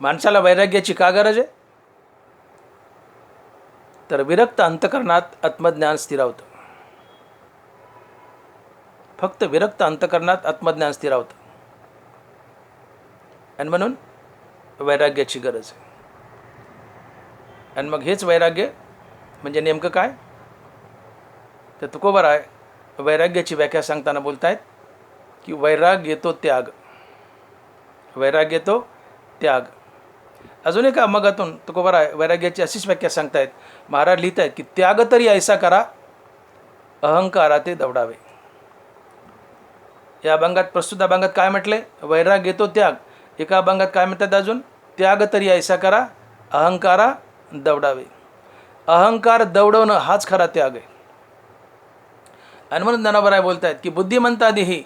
माणसाला वैराग्याची का गरज आहे? तर विरक्त अंतकरणात आत्मज्ञान स्थिरावतं. फक्त विरक्त अंतकरणात आत्मज्ञान स्थिरावतं. आणि म्हणून वैराग्याची गरज आहे. आणि मग हेच वैराग्य म्हणजे नेमकं काय? तर तुकोबाराय वैराग्याची व्याख्या सांगताना बोलतायत की वैराग्य तो त्याग. वैराग्य तो त्याग. अजून एका मगातून तुकोबाराय वैराग्याची अशीच व्याख्या सांगतायत. महाराज लिहित आहेत की त्याग तरी ऐसा करा, अहंकारा ते दवडावे. या अभंगात, प्रस्तुत अभंगात काय म्हटले? वैराग्य तो त्याग. एका अभंगात काय म्हणतात अजून? त्याग तरी ऐसा करा, अहंकारा दवडावे. अहंकार दवडवणं हाच खरा त्याग आहे. आणि म्हणून ज्ञानोबराय बोलतायत की बुद्धिमंता देही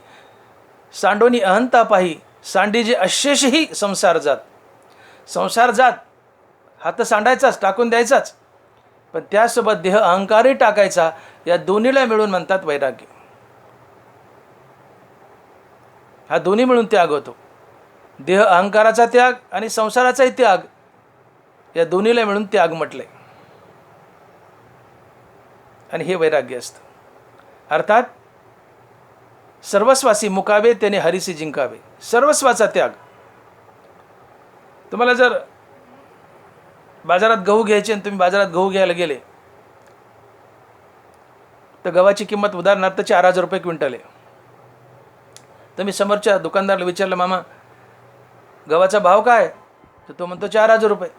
सांडोनी अहंता पाही, सांडीजे अशेषही संसार जात. संसार जात हा तर सांडायचाच, टाकून द्यायचाच, पण त्यासोबत देह अहंकारही टाकायचा. या दोन्हीला मिळून म्हणतात वैराग्य. हा दोन्ही मिळून त्याग होतो. देह अहंकाराचा त्याग आणि संसाराचाही त्याग, या दोन्हीला मिळून त्याग म्हटले. आणि हे वैराग्य असतं. अर्थात सर्वस्वासी मुकावे त्याने हरीसी जिंकावे. सर्वस्वाचा त्याग. तुम्हाला जर बाजारात गहू घ्यायचे आणि तुम्ही बाजारात गहू घ्यायला गेले तर गव्हाची किंमत उदाहरणार्थ 4,000 रुपये क्विंटल आहे. तुम्ही समोरच्या दुकानदाराला विचारलं, मामा गव्हाचा भाव काय? तर तो म्हणतो 4,000 रुपये.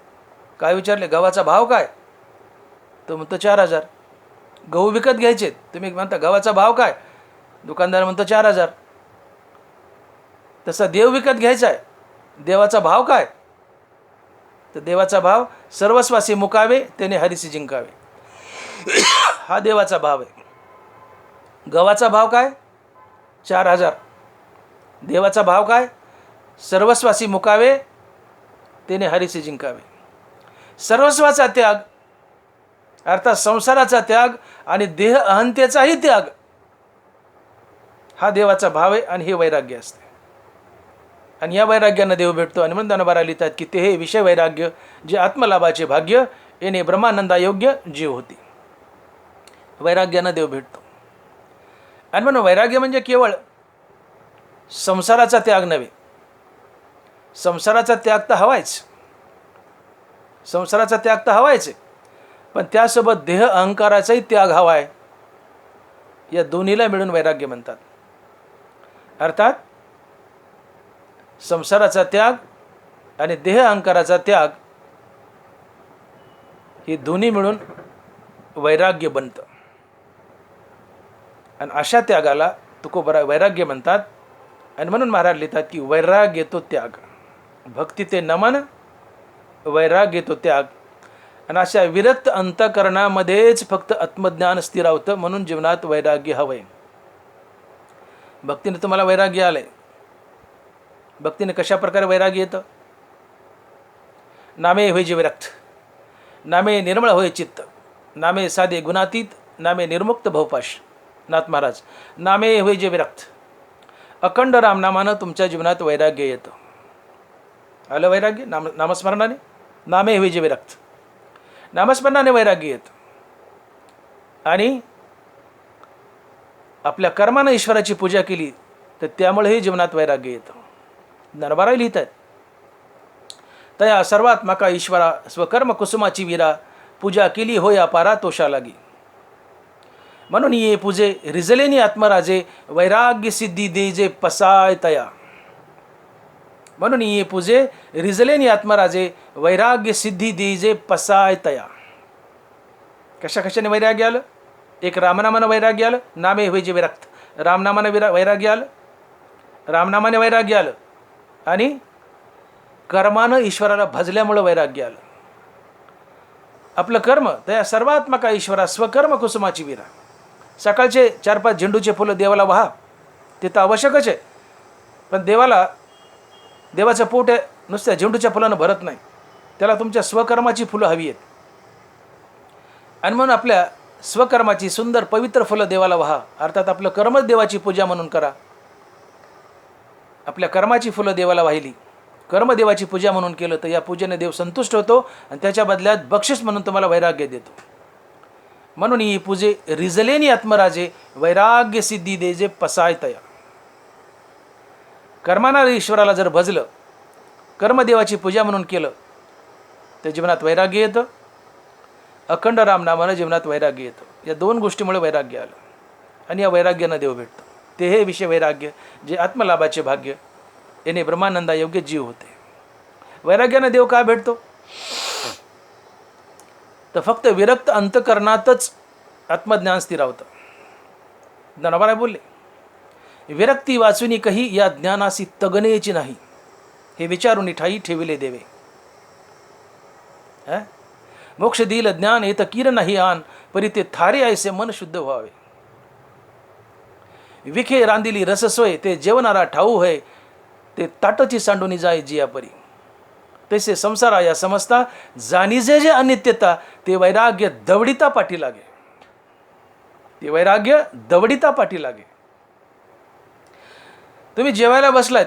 काय विचारले? गव्हाचा भाव काय? तो म्हणतो 4,000. गहू विकत घ्यायचे, तुम्ही म्हणता गव्हाचा भाव काय? दुकानदार म्हणतो 4,000. तसा देव विकत घ्यायचा आहे, देवाचा भाव काय? तर देवाचा भाव सर्वस्वासी मुकावे त्याने हरीसी जिंकावे. हा देवाचा भाव आहे. गव्हाचा भाव काय? 4,000. देवाचा भाव काय? सर्वस्वासी मुकावे त्याने हरीसी जिंकावे. सर्वस्वाचा त्याग अर्थात संसाराचा त्याग आणि देह अहंतेचाही त्याग हा देवाचा भाव आहे. आणि हे वैराग्य असते. आणि या वैराग्यानं देव भेटतो. आणि म्हणून ज्ञानोबा लिहितात की ते हे विषय वैराग्य जे आत्मलाभाचे भाग्य येणे ब्रह्मानंदा योग्य जीव होती. वैराग्यानं देव भेटतो. आणि म्हणून वैराग्य म्हणजे केवळ संसाराचा त्याग नव्हे. संसाराचा त्याग तर हवायच, संसाराचा त्याग तर हवायच आहे, पण त्यासोबत देह अहंकाराचाही त्याग हवा आहे. या दोन्हीला मिळून वैराग्य म्हणतात. अर्थात संसाराचा त्याग आणि देह अहंकाराचा त्याग हे दोन्ही मिळून वैराग्य बनतं. आणि अशा त्यागाला तुकोबराय वैराग्य म्हणतात. आणि म्हणून महाराज लिहितात की वैराग्य तो त्याग, भक्ती ते नमन, वैराग्य तो त्याग. आणि अशा विरक्त अंतकरणामध्येच फक्त आत्मज्ञान स्थिरावतं. म्हणून जीवनात वैराग्य हवंय. भक्तीने तुम्हाला वैराग्य आलंय. भक्तीने कशा प्रकारे वैराग्य येतं? नामे होय जे विरक्त, नामे निर्मळ होय चित्त, नामे साधे गुणातीत, नामे निर्मुक्त भवपाश. नाथ महाराज, नामे होय जे विरक्त. अखंड रामनामानं तुमच्या जीवनात वैराग्य येतं. आलं वैराग्य? नामस्मरणाने. नामे होय जे विरक्त, नामस्मरणाने वैराग्य येतं. आणि आपल्या कर्मानं ईश्वराची पूजा केली तर त्यामुळेही जीवनात वैराग्य येतं. ज्ञानोबा लिहित आहेत, तया सर्वात्मका ईश्वरा स्वकर्म कुसुमाची वीरा, पूजा केली होय अपारा तोषा लागी. म्हणून ये पूजे रिजलेनी आत्मराजे, वैराग्य सिद्धी दे जे पसाय तया. म्हणून ये पूजे रिजलेनी आत्मराजे, वैराग्य सिद्धी दे जे पसाय तया. कशा कशाने वैराग्य आलं? एक रामनामानं वैराग्य आलं, नामे होय जे विरक्त. रामनामानं वैराग्य आलं, रामनामाने वैराग्य आलं. आणि कर्मानं ईश्वराला भजल्यामुळं वैराग्य आलं. आपलं कर्म त्या सर्वात्मका ईश्वरा स्वकर्म कुसुमाची वीरा. सकाळचे 4-5 झेंडूचे फुलं देवाला वाहा, ते तर आवश्यकच आहे, पण देवाचं पोट नुसत्या झेंडूच्या फुलानं भरत नाही. त्याला तुमच्या स्वकर्माची फुलं हवी आहेत. आणि म्हणून आपल्या स्वकर्माची सुंदर पवित्र फुलं देवाला वाहा. अर्थात आपलं कर्मच देवाची पूजा म्हणून करा. आपल्या कर्माची फुलं देवाला वाहिली कर्मदेवाची पूजा म्हणून केलं तर या पूजेने देव संतुष्ट होतो आणि त्याच्या बदल्यात बक्षीस म्हणून तुम्हाला वैराग्य देतो. म्हणून ही पूजे रिजलेनी आत्मराजे वैराग्य सिद्धी दे जे पसायतया. कर्माना ईश्वराला जर भजलं, कर्मदेवाची पूजा म्हणून केलं तर जीवनात वैराग्य येतं. अखंड रामनामानं जीवनात वैराग्य येतं. या दोन गोष्टीमुळे वैराग्य आलं आणि या वैराग्यानं देव भेटतो. ते हे विषय वैराग्य जे आत्मलाभाचे भाग्य याने ब्रह्मानंदा योग्य जीव होते. वैराग्यानं देव का भेटतो तर फक्त विरक्त अंतकरणातच आत्मज्ञान स्थिरावतं. ज्ञानोबा बोलले, विरक्ती वाचुनी कही या ज्ञानासी तगनेची नाही, हे विचारून ठाई ठेविले देवे. मोक्ष दिल ज्ञान येत किर नाही आन, परी ते थारे ऐसे मन शुद्ध व्हावे. विखे रांदिली रससोय ते जेवणारा ठाऊ होय, ते ताटची सांडूनी जाय जिया परी. तैसे संसारा या समजता जाणीजे जे अनित्यता, ते वैराग्य दवडिता पाठी लागे. ते वैराग्य दवडिता पाठी लागे. तुम्ही जेवायला बसलात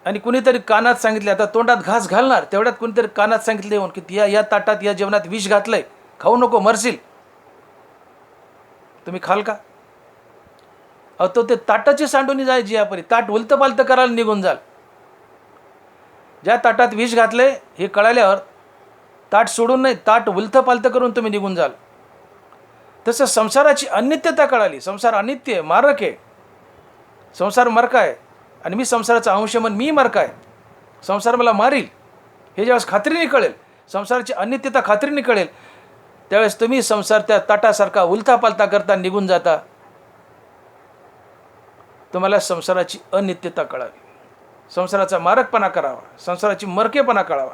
आणि कुणीतरी कानात सांगितले, आता तोंडात घास घालणार तेवढ्यात कुणीतरी कानात सांगितले की या ताटात या जेवणात विष घातलंय, खाऊ नको मरशील. तुम्ही खाल का? तो ते ताटाची सांडून जाय जी यापरी. ताट उलतं पालतं करायला निघून जाल. ज्या ताटात विष घातले हे कळाल्यावर ताट सोडून नाही, ताट उलतं पालतं करून तुम्ही निघून जाल. तसं संसाराची अनित्यता कळाली. संसार अनित्य आहे, मारक आहे. संसार मरका आहे आणि मी संसाराचा अंश म्हणून मी मरका आहे. संसार मला मारील हे ज्यावेळेस खात्रीने कळेल, संसाराची अनित्यता खात्रीने कळेल, त्यावेळेस तुम्ही संसार त्या ताटासारखा उलथा पालथा करता निघून जाता. तुम्हाला संसाराची अनित्यता कळावी, संसाराचा मारकपणा करावा, संसाराची मरकेपणा कळावा.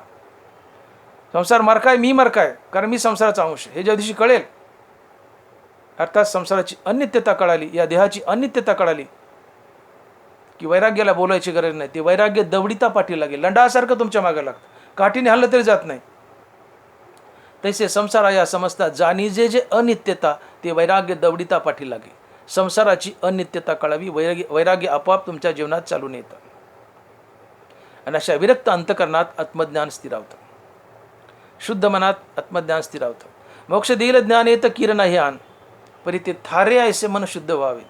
संसार मरकाय, मी मरकाय, कारण मी संसाराचा अंश. हे ज्या दिवशी कळेल, अर्थात संसाराची अनित्यता कळाली, या देहाची अनित्यता कळाली, की वैराग्याला बोलायची गरज नाही. ते वैराग्य दवडिता पाठी लागेल. लंडासारखं तुमच्या मागे लागतं, काठीने हल्लं तरी जात नाही. तैसे संसारा या समजता जाणीजे जे अनित्यता, ते वैराग्य दवडिता पाठी लागे. संसाराची अनित्यता कळावी, वैराग्य आपोआप तुमच्या जीवनात चालून येतं. आणि अशा विरक्त अंतकरणात आत्मज्ञान स्थिरावतं. शुद्ध मनात आत्मज्ञान स्थिरावतं. मोक्ष देईल ज्ञान येतं किर नाही आन, परी ते थारे ऐसे मन शुद्ध व्हावे.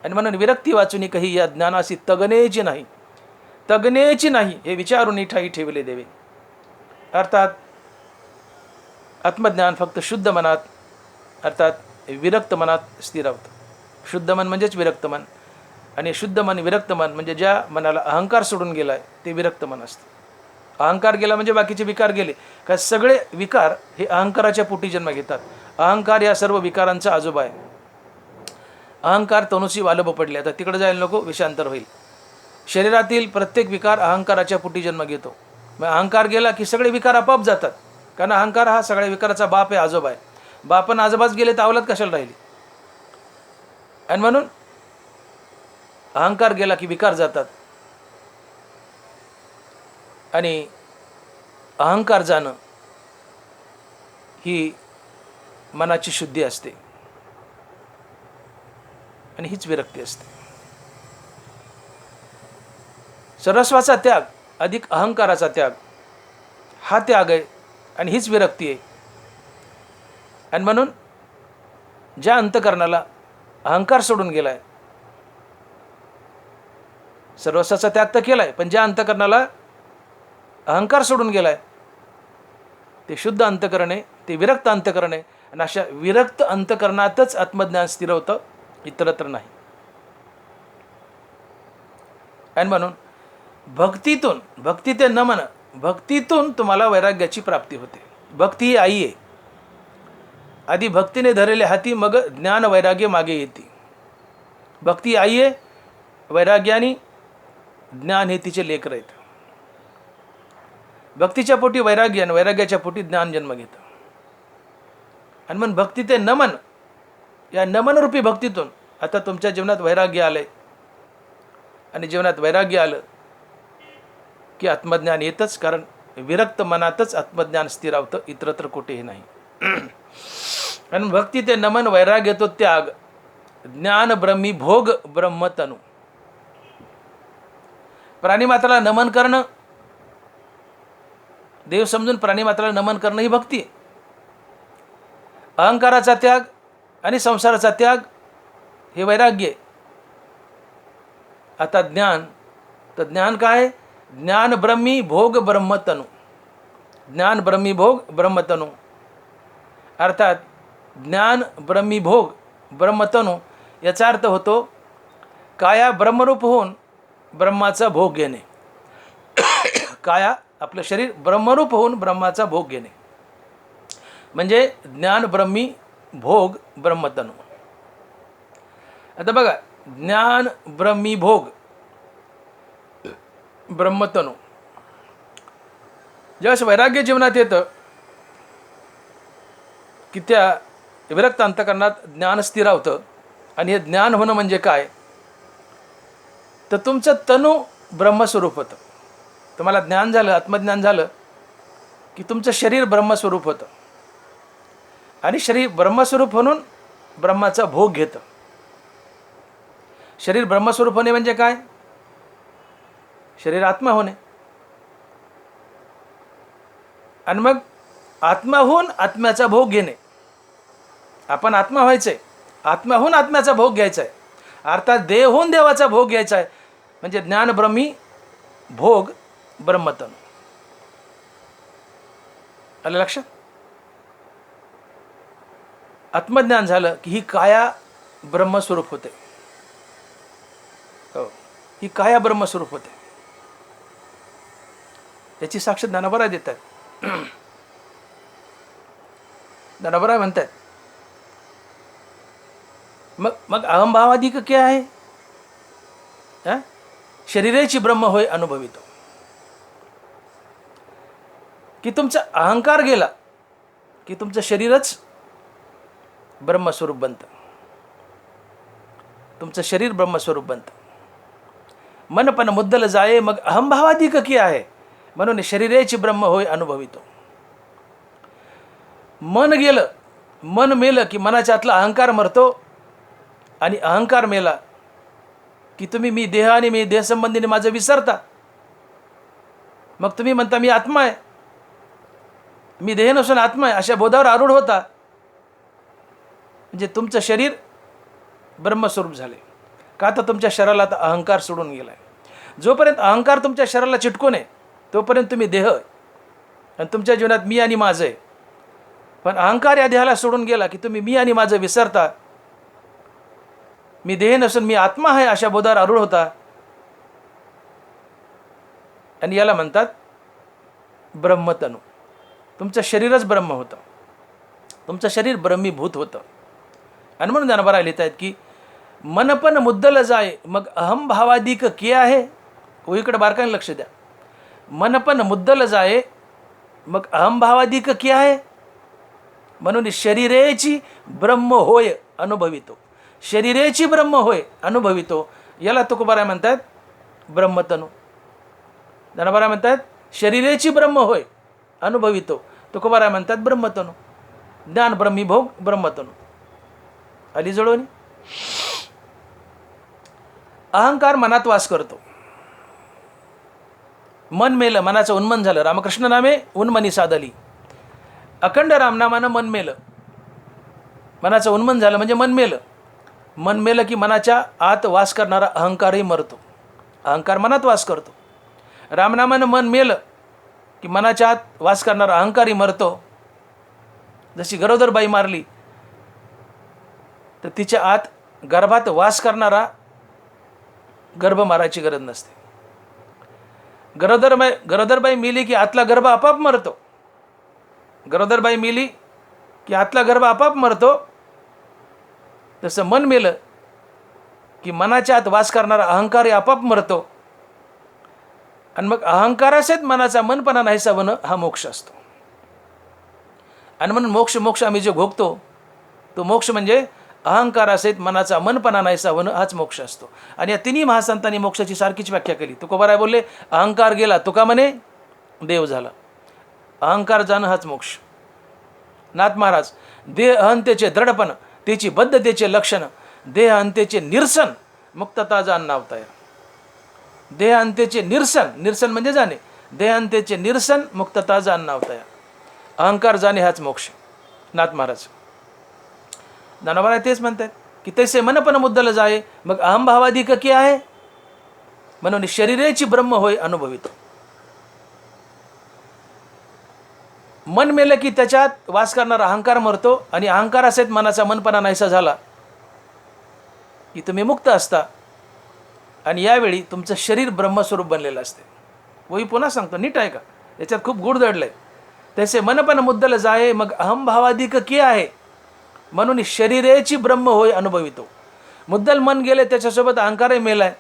आणि म्हणून विरक्ती वाचून काही या ज्ञानाशी तगनेची नाही, तगनेची नाही, हे विचारून ठाई ठेवले देवे. अर्थात आत्मज्ञान फक्त शुद्ध मनात, अर्थात विरक्त मनात स्थिरावतं. शुद्ध मन म्हणजेच विरक्त मन, आणि शुद्ध मन विरक्त मन म्हणजे ज्या मनाला अहंकार सोडून गेला आहे ते विरक्त मन असतं. अहंकार गेला म्हणजे बाकीचे विकार गेले. का सगळे विकार हे अहंकाराच्या पोटी जन्म घेतात. अहंकार या सर्व विकारांचा आजोबा आहे. अहंकार तनुसी वालभ पडले, आता तिकडे जायला नको, विषांतर होईल. शरीरातील प्रत्येक विकार अहंकाराच्या पोटी जन्म घेतो. मग अहंकार गेला की सगळे विकार आपोआप जातात, कारण अहंकार हा सगळ्या विकाराचा बाप आहे, आजोबा आहे. बापन आजोबाच गेले तर अवलाद कशाला राहिली. आणि म्हणून अहंकार गेला की विकार जातात, आणि अहंकार जाणं ही मनाची शुद्धी असते, आणि हीच विरक्ती असते. सर्वस्वाचा त्याग अधिक अहंकाराचा त्याग हा त्याग आहे, आणि हीच विरक्ती आहे. आणि म्हणून ज्या अंतकरणाला अहंकार सोडून गेलाय, सर्वस्वाचा त्याग तर केलाय, पण ज्या अंतकरणाला अहंकार सोडून गेलाय ते शुद्ध अंतकरण आहे, ते विरक्त अंतकरण आहे. आणि अशा विरक्त अंतकरणातच आत्मज्ञान स्थिर होतं, इतरत्र नाही. आणि म्हणून भक्तीतून, भक्ती ते नमन, भक्तीतून तुम्हाला वैराग्याची प्राप्ती होते. भक्ती ही आई आहे. आधी भक्तीने धरलेले हाती मग ज्ञान वैराग्य मागे येते. भक्ती आई आहे, वैराग्याने ज्ञान हे तिचे लेकर आहेत. भक्तीच्या पोटी वैराग्य आणि वैराग्याच्या पोटी ज्ञान जन्म घेतं. आणि मग भक्ती ते नमन, या नमनरूपी भक्तीतून आता तुमच्या जीवनात वैराग्य आलंय, आणि जीवनात वैराग्य आलं की आत्मज्ञान येतच, कारण विरक्त मनातच आत्मज्ञान स्थिरावतं, इतरत्र कुठेही नाही. आणि भक्ती ते नमन, वैराग्य तो त्याग, ज्ञान ब्रह्मी भोग ब्रह्मतनु. प्राणीमात्राला नमन करणं देव समजून प्राणीमात्राला नमन करणं ही भक्ती आहे. अहंकाराचा त्याग आणि संसाराचा त्याग हे वैराग्य आहे. आता ज्ञान, तर ज्ञान काय? ज्ञान ब्रह्मी भोग ब्रह्मतनु. ज्ञान ब्रह्मी भोग ब्रह्मतनु अर्थात ज्ञान ब्रह्मी भोग ब्रह्मतनु याचा अर्थ होतो काया ब्रह्मरूप होऊन ब्रह्माचा भोग घेणे. काया आपलं शरीर ब्रह्मरूप होऊन ब्रह्माचा भोग घेणे म्हणजे ज्ञान ब्रह्मी भोग ब्रह्मतनु. आता बघा, ज्ञान ब्रह्मी भोग ब्रह्मतनु ज्यावेळेस वैराग्य जीवनात येतं की त्या विरक्त अंतःकरणात ज्ञान स्थिरावतं. आणि हे ज्ञान होणं म्हणजे काय? तर तुमचं तनु ब्रह्मस्वरूप होतं. तुम्हाला ज्ञान झालं, आत्मज्ञान झालं की तुमचं शरीर ब्रह्मस्वरूप होतं आणि शरीर ब्रह्मस्वरूप म्हणून ब्रह्माचा भोग घेतं. शरीर ब्रह्मस्वरूप होणे म्हणजे काय? शरीर आत्मा होणे. आणि मग आत्माहून आत्म्याचा भोग घेणे. आपण आत्मा व्हायचं आहे, आत्म्याहून आत्म्याचा भोग घ्यायचा आहे, अर्थात देहहून देवाचा भोग घ्यायचा आहे. म्हणजे ज्ञान ब्रह्मी भोग ब्रह्मतनु. आलं लक्षात? आत्मज्ञान झालं की ही काया ब्रह्मस्वरूप होते. हो, ही काया ब्रह्मस्वरूप होते. याची साक्ष ज्ञानोबराय देतात. ज्ञानोबराय म्हणतात मग अहंभावादी का क्या आहे? शरीराची ब्रह्म होय अनुभवितो. की तुमचा अहंकार गेला की तुमचं शरीरच ब्रह्मस्वरूप बनतं. तुमचं शरीर ब्रह्मस्वरूप बनतं. मन पण मुद्दल जाये मग अहंभावादी का क्या आहे? म्हणून शरीराची ब्रह्म होय अनुभवितो. मन गेलं, मन मेलं की मनाच्या आतला अहंकार मरतो. आणि अहंकार मेला की तुम्ही मी देह आणि मी देहसंबंधीने माझं विसरता. मग तुम्ही म्हणता मी आत्मा आहे, मी देह नसून आत्मा आहे, अशा बोधावर आरूढ होता. म्हणजे तुमचं शरीर ब्रह्मस्वरूप झाले. का? तर तुमच्या शरीराला आता अहंकार सोडून गेला आहे. जोपर्यंत अहंकार तुमच्या शरीराला चिटकून आहे तोपर्यंत तुम्ही देह आहे आणि तुमच्या जीवनात मी आणि माझं आहे. पण अहंकार या देहाला सोडून गेला की तुम्ही मी आणि माझं विसरता. मी देह नसून मी आत्मा आहे अशा बोधावर आरूढ होता. आणि याला म्हणतात ब्रह्मतनु. तुमचं शरीरच ब्रह्म होतं, तुमचं शरीर ब्रह्मीभूत होतं. आणि म्हणून ज्ञानोबराय लिहित आहेत की मन पण मुद्दल जाय मग अहंभावादिक के आहे. इकडे बारकाईने लक्ष द्या. मन पण मुद्दल जाय मग अहंभावादिक के आहे. म्हणून शरीरेची ब्रह्म होय अनुभवितो. शरीरेची ब्रह्म होय अनुभवितो. याला तुकोबाराय म्हणतात ब्रह्मतनु. ज्ञानोबराय म्हणतात शरीरेची ब्रह्म होय अनुभवितो. तुकोबाराय म्हणतात ब्रह्मतनु. ज्ञान ब्रह्मी भोग ब्रह्मतनु. आली जुळवणी. अहंकार मनात वास करतो. मन मेलं, मनाचं उन्मन झालं. रामकृष्ण नामे उन्मनी साधली. अखंड रामनामानं मन मेलं, मनाचं उन्मन झालं म्हणजे मन मेलं. मन मेलं की मनाच्या आत वास करणारा अहंकारही मरतो. अहंकार मनात वास करतो. रामनामानं मन मेलं की मनाच्या आत वास करणारा अहंकारही मरतो. जशी गरोदरबाई मारली तर तिच्या आत गर्भात वास करणारा गर्भ मारायची गरज नसते. गरोदरबाई मेली की आतला गर्भ आपाप मरतो. गरोदरबाई मेली की आतला गर्भ आपाप मरतो. तसं मन मेलं की मनाच्या आत वास करणारा अहंकारही आपाप मरतो. आणि मग अहंकारासहित मनाचा मनपणा नाहीसा होणं हा मोक्ष असतो. आणि म्हणून मोक्ष आम्ही जे भोगतो तो मोक्ष म्हणजे अहंकारासहित मनाचा मनपणा नाहीसा होणं हाच मोक्ष असतो. आणि या तिन्ही महासंतांनी मोक्षाची सारखीच व्याख्या केली. तुकोबाराय बोलले अहंकार गेला, तुका म्हणे देव झाला. अहंकार जाणं हाच मोक्ष. नाथ महाराज देह अहंतेचे दृढपण, त्याची बद्धतेचे लक्षण, देह अंतेचे निरसन, मुक्तता जाण नावताय. देह अंतेचे निरसन, निरसन म्हणजे जाणे, देहांतेचे निरसन मुक्तता जाण नावतया. अहंकार जाणे हाच मोक्ष. नाथ महाराज ज्ञानोबा तेच म्हणतात की तैसे मन पण मुद्दल जाय मग अहंभावाधिक की आहे, म्हणून शरीरेची ब्रह्म होय अनुभवितो. मन मेलं की त्याच्यात वास करणारा अहंकार मरतो आणि अहंकार असेल मनाचा मनपणा नाहीसा झाला की तुम्ही मुक्त असता आणि यावेळी तुमचं शरीर ब्रह्मस्वरूप बनलेलं असते. वही पुन्हा सांगतो, नीट आहे का, याच्यात खूप गुढ दडलंय. तसे मनपण मुद्दल जाय मग अहंभावाधिक की आहे, म्हणून शरीरेची ब्रह्म होय अनुभवितो. मुद्दल मन गेले त्याच्यासोबत अहंकारही मेलाय.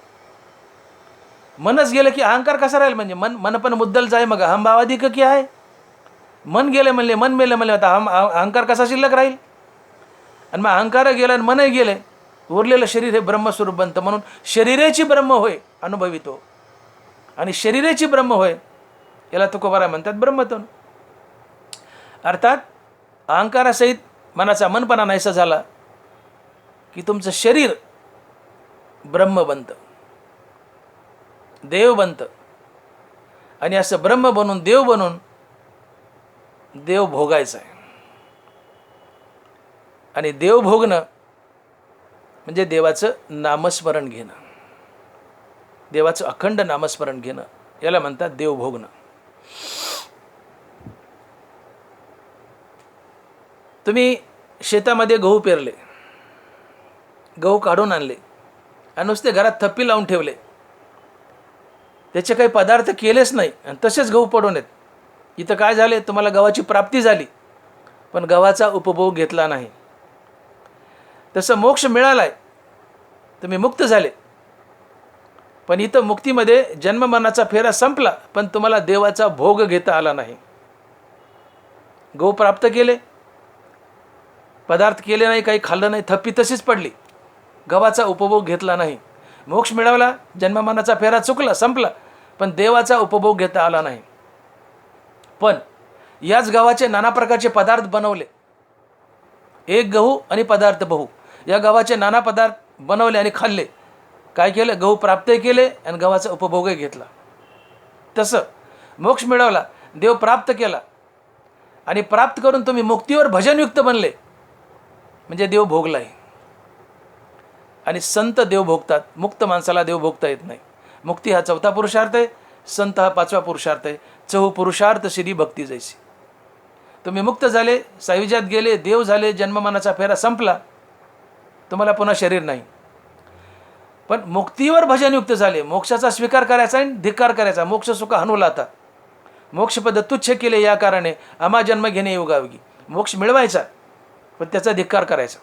मनच गेलं की अहंकार कसा राहील, म्हणजे मनपण मुद्दल जाय मग अहंभावाधिक की आहे. मन गेले म्हणले, मन मेलं म्हणले, आता अहंकार कसा शिल्लक राहील. आणि मग अहंकार गेला आणि मनही गेले, उरलेलं शरीर हे ब्रह्मस्वरूप बनतं. म्हणून शरीरेची ब्रह्म होय अनुभवितो. आणि शरीरेची ब्रह्म होय याला तुकोबारा म्हणतात ब्रह्मतन. अर्थात अहंकारासहित मनाचा मनपणा नाहीसा झाला की तुमचं शरीर ब्रह्म बनतं, देव बनतं. आणि असं ब्रह्म बनून देव बनून देव भोगायचा आहे. आणि देव भोगणं म्हणजे देवाचं नामस्मरण घेणं, देवाचं अखंड नामस्मरण घेणं, याला म्हणतात देव भोगणं. तुम्ही शेतामध्ये गहू पेरले, गहू काढून आणले आणि नुसते घरात थप्पी लावून ठेवले, त्याचे काही पदार्थ केलेच नाही आणि तसेच गहू पडून आहेत. इथं काय झाले, तुम्हाला गव्हाची प्राप्ती झाली पण गव्हाचा उपभोग घेतला नाही. तसं मोक्ष मिळालाय, तुम्ही मुक्त झाले, पण इथं मुक्तीमध्ये जन्ममरणाचा फेरा संपला पण तुम्हाला देवाचा भोग घेता आला नाही. गहू प्राप्त केले, पदार्थ केले नाही, काही खाल्लं नाही, थप्पी तशीच पडली, गव्हाचा उपभोग घेतला नाही. मोक्ष मिळवला, जन्ममरणाचा फेरा चुकला, संपला, पण देवाचा उपभोग घेता आला नाही. पण याच गव्हाचे नाना प्रकारचे पदार्थ बनवले, एक गहू आणि पदार्थ बहु, या गव्हाचे नाना पदार्थ बनवले आणि खाल्ले. काय केलं, गहू प्राप्तही केले आणि गव्हाचा उपभोगही घेतला. तसं मोक्ष मिळवला, देव प्राप्त केला आणि प्राप्त करून तुम्ही मुक्तीवर भजनयुक्त बनले म्हणजे देव भोगलाय. आणि संत देव भोगतात, मुक्त माणसाला देव भोगता येत नाही. मुक्ती हा 4था पुरुषार्थ आहे, संत हा 5वा पुरुषार्थ आहे. 4 पुरुषार्थ श्री भक्ती जैसी. तुम्ही मुक्त झाले, सायुज्यात गेले, देव झाले, जन्ममरणाचा फेरा संपला, तुम्हाला पुन्हा शरीर नाही. पण मुक्तीवर भजनयुक्त झाले, मोक्षाचा स्वीकार करायचा आणि धिक्कार करायचा. मोक्ष सुख हनुला आता, मोक्षपद तुच्छ केले या कारणे आम्हा जन्म घेणे योगायोगी. मोक्ष मिळवायचा पण त्याचा धिक्कार करायचा,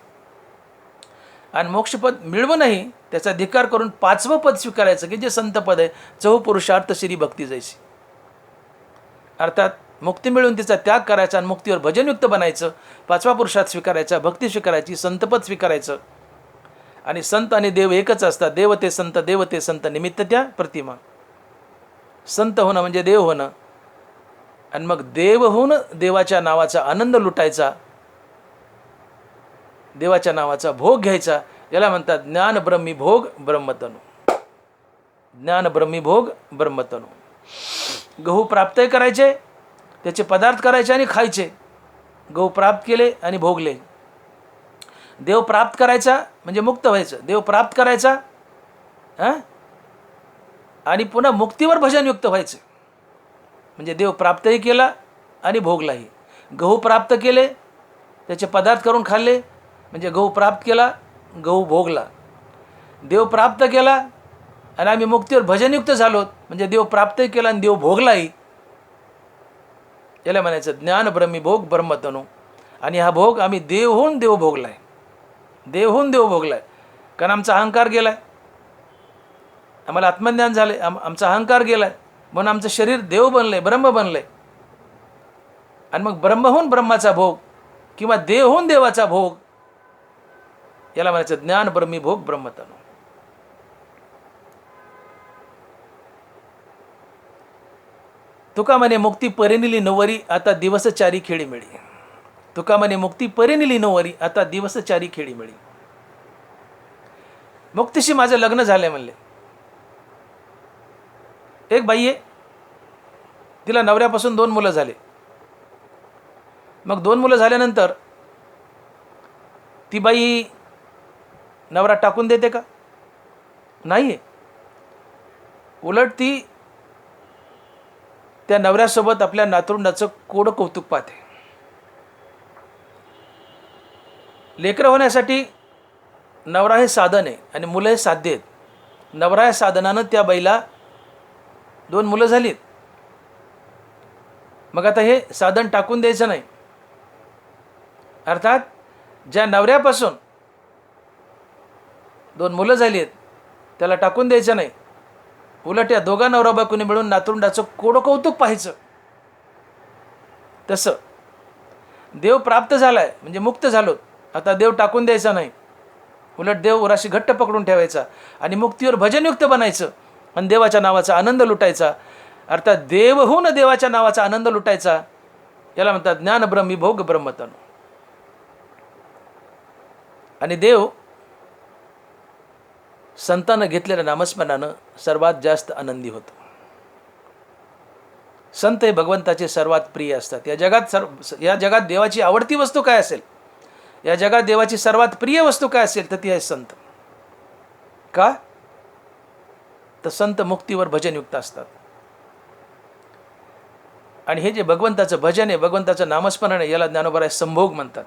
आणि मोक्षपद मिळवूनही त्याचा धिक्कार करून 5वं पद स्वीकारायचं की जे संत पद आहे, 4 पुरुषार्थ श्री भक्ती जैसी. अर्थात मुक्ती मिळून तिचा त्याग करायचा आणि मुक्तीवर भजनयुक्त बनायचं. 5वा पुरुषार्थ स्वीकारायचा, भक्ती स्वीकारायची, संतपद स्वीकारायचं. आणि संत आणि देव एकच असतात. देवते संत, देवते संत, निमित्त त्या प्रतिमा. संत होणं म्हणजे देव होणं, आणि मग देव होऊन देवाच्या नावाचा आनंद लुटायचा, देवाच्या नावाचा भोग घ्यायचा. याला म्हणतात ज्ञान ब्रह्मी भोग ब्रह्मतनु. ज्ञान ब्रह्मी भोग ब्रह्मतनु. गहू प्राप्तही करायचे, त्याचे पदार्थ करायचे आणि खायचे. गहू प्राप्त केले आणि भोगले. देव प्राप्त करायचा म्हणजे मुक्त व्हायचं, देव प्राप्त करायचा आणि पुन्हा मुक्तीवर भजनयुक्त व्हायचं म्हणजे देव प्राप्तही केला आणि भोगलाही. गहू प्राप्त केले, त्याचे पदार्थ करून खाल्ले म्हणजे गहू प्राप्त केला, गहू भोगला. देव प्राप्त केला आणि आम्ही मुक्तीवर भजनयुक्त झालो म्हणजे देव प्राप्तही केला आणि देव भोगलाही. याला म्हणायचं ज्ञान ब्रह्मी भोग ब्रह्मतनु. आणि हा भोग आम्ही देव होऊन देव भोगलाय, देव होऊन देव भोगलाय. कारण आमचा अहंकार गेलाय, आम्हाला आत्मज्ञान झाले, आमचा अहंकार गेलाय, म्हणून आमचं शरीर देव बनलंय, ब्रह्म बनलंय. आणि मग ब्रह्म होऊन ब्रह्माचा भोग किंवा देव होऊन देवाचा भोग, याला म्हणायचं ज्ञान ब्रह्मी भोग ब्रह्मतनु. तुका म्हणे मुक्ती परिनिली नवरी आता दिवस चारी खेळी मिळी. तुका म्हणे मुक्ती परिनिली नवरी आता दिवस चारी खेळी मिळी. मुक्तीशी माझं लग्न झालंय म्हणले. एक बाई आहे, तिला नवऱ्यापासून 2 मुलं झाले. मग 2 मुलं झाल्यानंतर ती बाई नवरा टाकून देते का? नाही. उलट ती त्या नवऱ्यासोबत आपल्या नातरुंडाचं कोडं कौतुक पाहते. लेकरं होण्यासाठी नवरा हे साधन आहे आणि मुलं हे साध्य आहेत. नवरा या साधनानं त्या बाईला 2 मुलं झालीत. मग आता हे साधन टाकून द्यायचं नाही. अर्थात ज्या नवऱ्यापासून 2 मुलं झाली आहेत त्याला टाकून द्यायचं नाही. उलट या दोघा नवरा बायकोने मिळून नातरुंडाचं कोडं कौतुक पाहायचं. तसं देव प्राप्त झालाय म्हणजे मुक्त झालो, आता देव टाकून द्यायचा नाही. उलट देव उराशी घट्ट पकडून ठेवायचा आणि मुक्तीवर भजनयुक्त बनायचं आणि देवाच्या नावाचा आनंद लुटायचा. अर्थात देव होऊन देवाच्या नावाचा आनंद लुटायचा. याला म्हणतात ज्ञान ब्रह्मी भोग ब्रह्मतनु. आणि देव संतानं घेतलेल्या नामस्मरणानं सर्वात जास्त आनंदी होतो. संत हे भगवंताचे सर्वात प्रिय असतात. या जगात देवाची आवडती वस्तू काय असेल, या जगात देवाची सर्वात प्रिय वस्तू काय असेल तर ती आहे संत. का? तर संत मुक्तीवर भजनयुक्त असतात. आणि हे जे भगवंताचं भजन आहे, भगवंताचं नामस्मरण आहे, याला ज्ञानोबराय संभोग म्हणतात.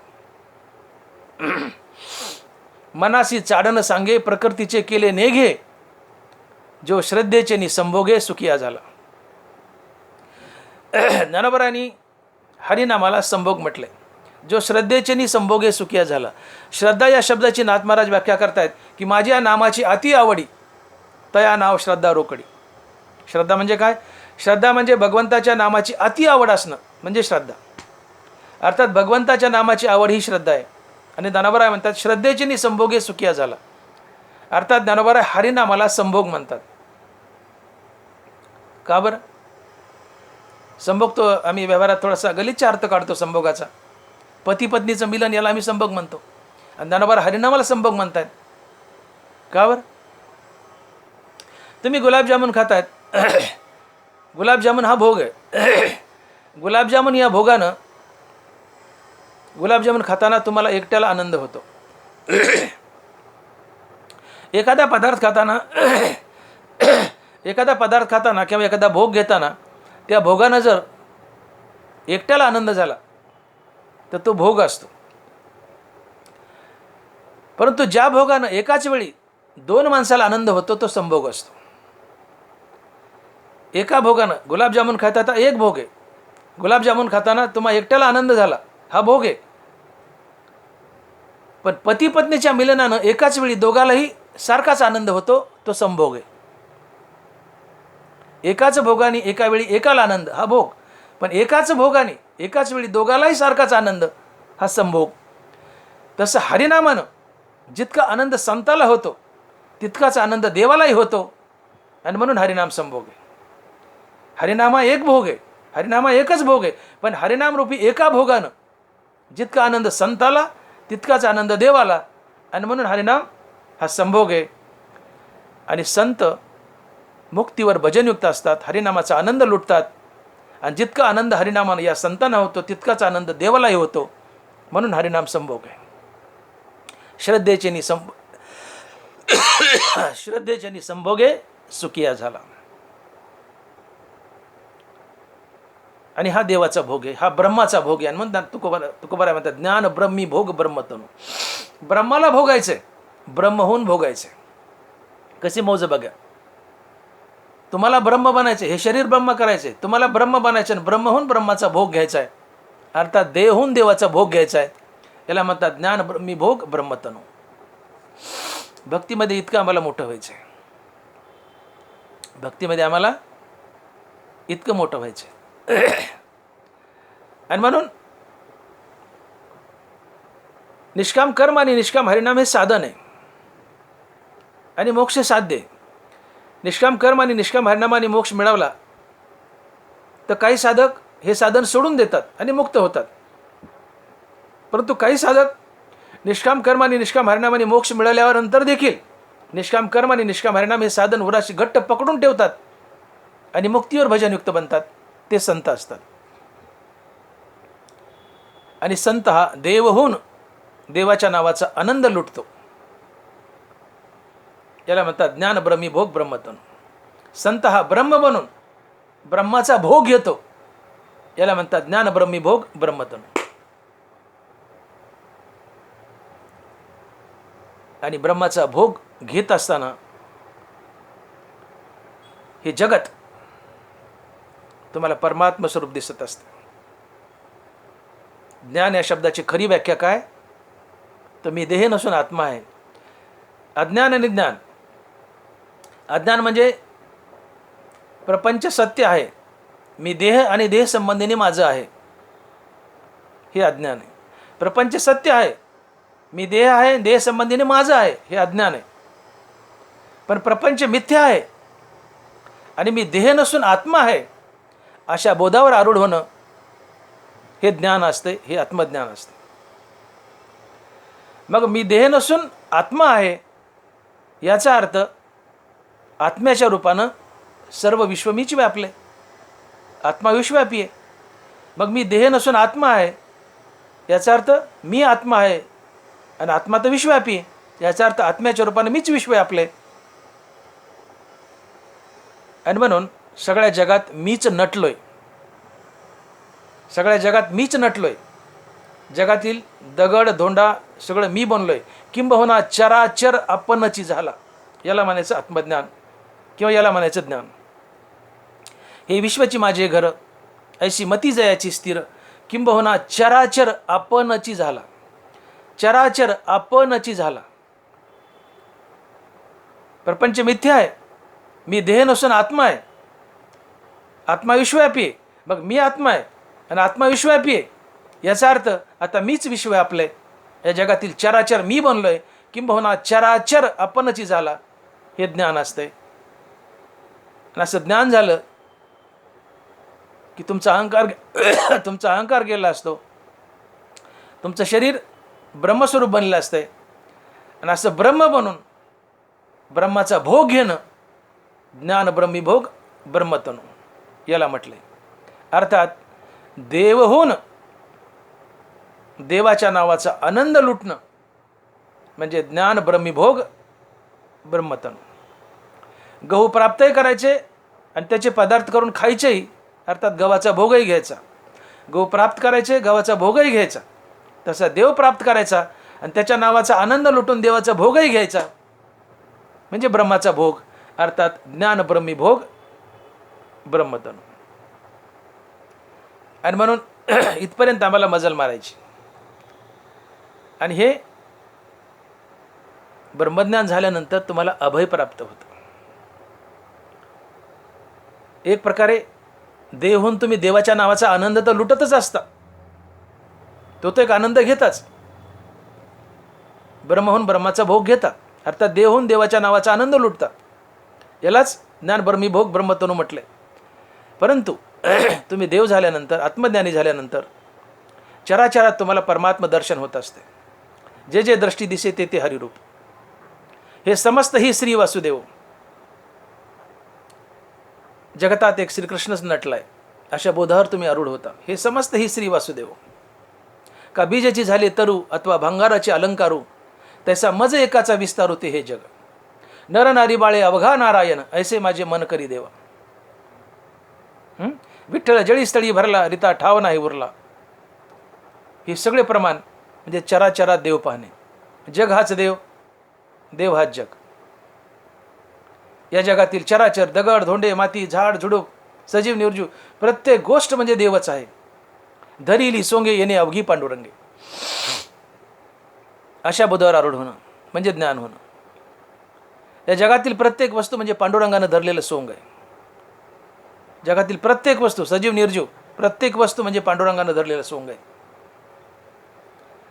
मनासी चाडण सांगे प्रकृतीचे केले नेघे, जो श्रद्धेचे नि संभोगे सुखिया झाला. ज्ञानोबरायांनी हरिनामाला संभोग म्हटले. जो श्रद्धेचे नि संभोगे सुखिया झाला. श्रद्धा या शब्दाची नाथ महाराज व्याख्या करतायत की माझ्या नामाची अति आवडी तया नाव श्रद्धा रोकडी. श्रद्धा म्हणजे काय? श्रद्धा म्हणजे भगवंताच्या नामाची अति आवड असणं म्हणजे श्रद्धा. अर्थात भगवंताच्या नामाची आवड ही श्रद्धा आहे. आणि ज्ञानोबराय म्हणतात श्रद्धेचे नि संभोगे सुखिया झाला. अर्थात ज्ञानोबराय हरिनामाला संभोग म्हणतात. का बरं? संभोग तो आम्ही व्यवहारात थोडासा गलिच्छ अर्थ काढतो संभोगाचा. पती पत्नीचं मिलन याला आम्ही संभोग म्हणतो आणि ज्ञानोबराय हरिनामाला संभोग म्हणतात. का बरं? तुम्ही गुलाबजामुन खातायत. गुलाबजामुन हा भोग आहे. गुलाबजामुन या भोगानं गुलाबजामुन खाताना तुम्हाला एकट्याला आनंद होतो. एखादा पदार्थ खाताना किंवा एखादा भोग घेताना त्या भोगानं जर एकट्याला आनंद झाला तर तो भोग असतो. परंतु ज्या भोगानं एकाच वेळी 2 माणसाला आनंद होतो तो संभोग असतो. एका भोगानं गुलाबजामुन खाताना एक भोग आहे. गुलाबजामुन खाताना तुम्हाला एकट्याला आनंद झाला हा भोग आहे. पण पती पत्नीच्या मिलनानं एकाच वेळी दोघालाही सारखाच आनंद होतो तो संभोग आहे. एकाच भोगाने एका वेळी एकाला आनंद हा भोग, पण एकाच भोगाने एकाच वेळी दोघालाही सारखाच आनंद हा संभोग. तसं हरिनामानं जितका आनंद संताला होतो तितकाच आनंद देवालाही होतो आणि म्हणून हरिनाम संभोग आहे. हरिनामा एक भोग आहे, हरिनामा एकच भोग आहे, पण हरिनामरूपी एका भोगानं जितका आनंद संताला तितकाच आनंद देवाला आणि म्हणून हरिनाम हा संभोग आहे. आणि संत मुक्तीवर भजनयुक्त असतात, हरिनामाचा आनंद लुटतात आणि जितका आनंद हरिनामानं या संतांना होतो तितकाच आनंद देवालाही होतो म्हणून हरिनाम संभोग आहे. श्रद्धेचे नि संभोगे सुखिया झाला. आणि हा देवाचा भोग आहे, हा ब्रह्माचा भोग आहे. आणि म्हणतात तुकोबाराय म्हणतात ज्ञान ब्रह्मी भोग ब्रह्मतनु. ब्रह्माला भोगायचंय, ब्रह्म होऊन भोगायचंय. कशी मौज बघा. तुम्हाला ब्रह्म बनायचं, हे शरीर ब्रह्म करायचंय, तुम्हाला ब्रह्म बनायचं आणि ब्रह्म होऊन ब्रह्माचा भोग घ्यायचा आहे. अर्थात देव होऊन देवाचा भोग घ्यायचा आहे. याला म्हणतात ज्ञान ब्रह्मी भोग ब्रह्मतनु. भक्तीमध्ये इतकं आम्हाला मोठं व्हायचं आहे. भक्तीमध्ये आम्हाला इतकं मोठं व्हायचं आहे. आणि म्हणून निष्काम कर्म आणि निष्काम हरिनाम हे साधन आहे आणि मोक्ष साध्य आहे. निष्काम कर्म आणि निष्काम हरिनामाने मोक्ष मिळवला तर काही साधक हे साधन सोडून देतात आणि मुक्त होतात. परंतु काही साधक निष्काम कर्म आणि निष्काम हरिनामाने मोक्ष मिळाल्यावर नंतर देखील निष्काम कर्म आणि निष्काम हरिनाम हे साधन उराशी घट्ट पकडून ठेवतात आणि मुक्तीवर भजनयुक्त बनतात. ते संत असतात. आणि संत हा देव होऊन देवाच्या नावाचा आनंद लुटतो. याला म्हणतात ज्ञान ब्रह्मी भोग ब्रह्मतन. संत हा ब्रह्म बनून ब्रह्माचा भोग घेतो. याला म्हणतात ज्ञान ब्रह्मी भोग ब्रह्मतन. आणि ब्रह्माचा भोग घेत असताना हे जगत तुम्हाला परमात्मा स्वरूप दिसत असते. ज्ञान या शब्दाची खरी व्याख्या काय, तर मी देह नसून आत्मा आहे. अज्ञान आणि ज्ञान. अज्ञान म्हणजे प्रपंच सत्य आहे, मी देह आणि देह संबंधीने माझं आहे, हे अज्ञान आहे. प्रपंच सत्य आहे, मी देह आहे, देह संबंधीने माझं आहे, हे अज्ञान आहे. पण प्रपंच मिथ्या आहे आणि मी देह नसून आत्मा आहे अशा बोधावर आरूढ होणं हे ज्ञान असते, हे आत्मज्ञान असते. मग मी देह नसून आत्मा आहे याचा अर्थ आत्म्याच्या रूपानं सर्व विश्व मीच व्यापले. आत्मा विश्वव्यापी आहे. मग मी देह नसून आत्मा आहे याचा अर्थ मी आत्मा आहे आणि आत्मा तर विश्वव्यापी आहे, याचा अर्थ आत्म्याच्या रूपानं मीच विश्व व्यापले. आणि म्हणून सगळ्या जगात मीच नटलोय. सगळ्या जगात मीच नटलोय. जगातील दगड धोंडा सगळं मी बनलोय. किंबहुना चराचर आपणची झाला. याला म्हणायचं आत्मज्ञान किंवा याला म्हणायचं ज्ञान. हे विश्वची माझे घर ऐशी मती जयाची स्थिर. किंबहुना चराचर आपणची झाला. चराचर आपणची झाला. प्रपंच मिथ्या आहे, मी देह नसून आत्मा आहे. आत्मा विश्वव्यापी आहे. मग मी आत्मा आहे आणि आत्मा विश्वव्यापी आहे याचा अर्थ आता मीच विश्व व्यापले. या जगातील चराचर मी बनलोय. किंबहुना चराचर आपणची झाला. हे ज्ञान असते. आणि असं ज्ञान झालं की तुमचा अहंकार गेला असतो. तुमचं शरीर ब्रह्मस्वरूप बनलं असतंय. आणि असं ब्रह्म बनून ब्रह्माचा भोग घेणं ज्ञान ब्रह्मी भोग ब्रह्मतनु याला म्हटलंय. अर्थात देव होऊन देवाच्या नावाचा आनंद लुटणं म्हणजे ज्ञान ब्रह्मी भोग ब्रह्मतनु. गहू प्राप्तही करायचे आणि त्याचे पदार्थ करून खायचेही, अर्थात गव्हाचा भोगही घ्यायचा. गहू प्राप्त करायचे, गव्हाचा भोगही घ्यायचा. तसा देव प्राप्त करायचा आणि त्याच्या नावाचा आनंद लुटून देवाचा भोगही घ्यायचा म्हणजे ब्रह्माचा भोग, अर्थात ज्ञान ब्रह्मी भोग ब्रह्मतनु. आणि म्हणून इथपर्यंत आम्हाला मजल मारायची. आणि हे ब्रह्मज्ञान झाल्यानंतर तुम्हाला अभय प्राप्त होतं. एक प्रकारे देव होऊन तुम्ही देवाच्या नावाचा आनंद तर लुटतच असता. तो एक आनंद घेताच. ब्रह्म होऊन ब्रह्माचा भोग घेता, अर्थात देव होऊन देवाच्या नावाचा आनंद लुटता. यालाच ज्ञान ब्रह्मी भोग ब्रह्मतनु म्हटले. परंतु तुम्ही देव झाल्यानंतर, आत्मज्ञानी झाल्यानंतर चराचरात तुम्हाला परमात्म दर्शन होत असते. जे जे दृष्टी दिसे ते ते हरिरूप. हे समस्त ही श्री वासुदेव. जगतात एक श्रीकृष्णच नटलाय अशा बोधावर तुम्ही आरूढ होता. हे समस्त ही श्री वासुदेव. का बीजाची झाले तरू अथवा भंगाराचे अलंकारू, तैसा मज एकाचा विस्तारू ते हे जग. नर नारी बाळे अवघा नारायण, ऐसे माझे मन करी देवा. विठ्ठल जळीस्थळी भरला, रिता ठाव नाही उरला. हे सगळे प्रमाण म्हणजे चराचरात देव पाहणे. जग हाच देव, देव हाच जग. या जगातील चराचर दगड धोंडे माती झाड झुडूप सजीव निर्जीव प्रत्येक गोष्ट म्हणजे देवच आहे. धरिली सोंगे येणे अवघी पांडुरंगे. अशा बोधावर आरूढ होणं म्हणजे ज्ञान होणं. या जगातील प्रत्येक वस्तू म्हणजे पांडुरंगानं धरलेलं सोंग आहे. जगातील प्रत्येक वस्तू सजीव निर्जीव प्रत्येक वस्तू म्हणजे पांडुरंगानं धरलेलं सोंग आहे.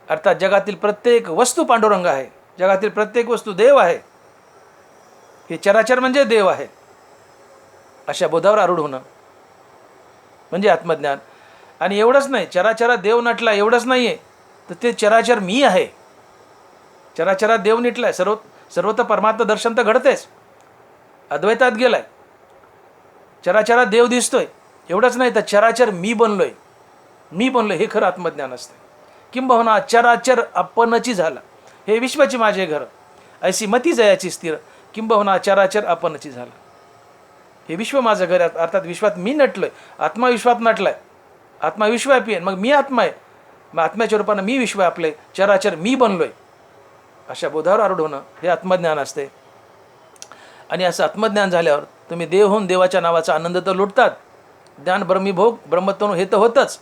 अर्थात जगातील प्रत्येक वस्तू पांडुरंग आहे. जगातील प्रत्येक वस्तू देव आहे. हे चराचर म्हणजे देव आहे. अशा बोधावर आरूढ होणं म्हणजे आत्मज्ञान. आणि एवढंच नाही, चराचरात देव नटला एवढंच नाही आहे, तर ते चराचर मी आहे. चराचरात देव नटलाय. सर्वत्र परमात्मा दर्शन तर घडतेच. अद्वैतात गेलाय. चराचरात देव दिसतोय. एवढंच नाही तर चराचर मी बनलोय, मी बनलोय हे खरं आत्मज्ञान असतं. किंबहुना चराचर आपणची झाला, हे विश्वाची माझे घर, ऐशी मती जयाची स्थिर, किंबहुना चराचर आपणची झाला. हे विश्व माझं घर आहे, अर्थात विश्वात मी नटलोय, आत्मा विश्वात नटलाय, आत्मा विश्वव्यापी आहे, मग मी आत्मा आहे, मग आत्म्याच्या रूपानं मी विश्व आपले, चराचर मी बनलोय, अशा बोधावर आरूढ होणं हे आत्मज्ञान असते. आणि असं आत्मज्ञान झाल्यावर तुम्ही देव होऊन देवाच्या नावाचा आनंद तर लुटतात, ज्ञान ब्रह्मीभोग ब्रह्मत्व हे तर होतंच,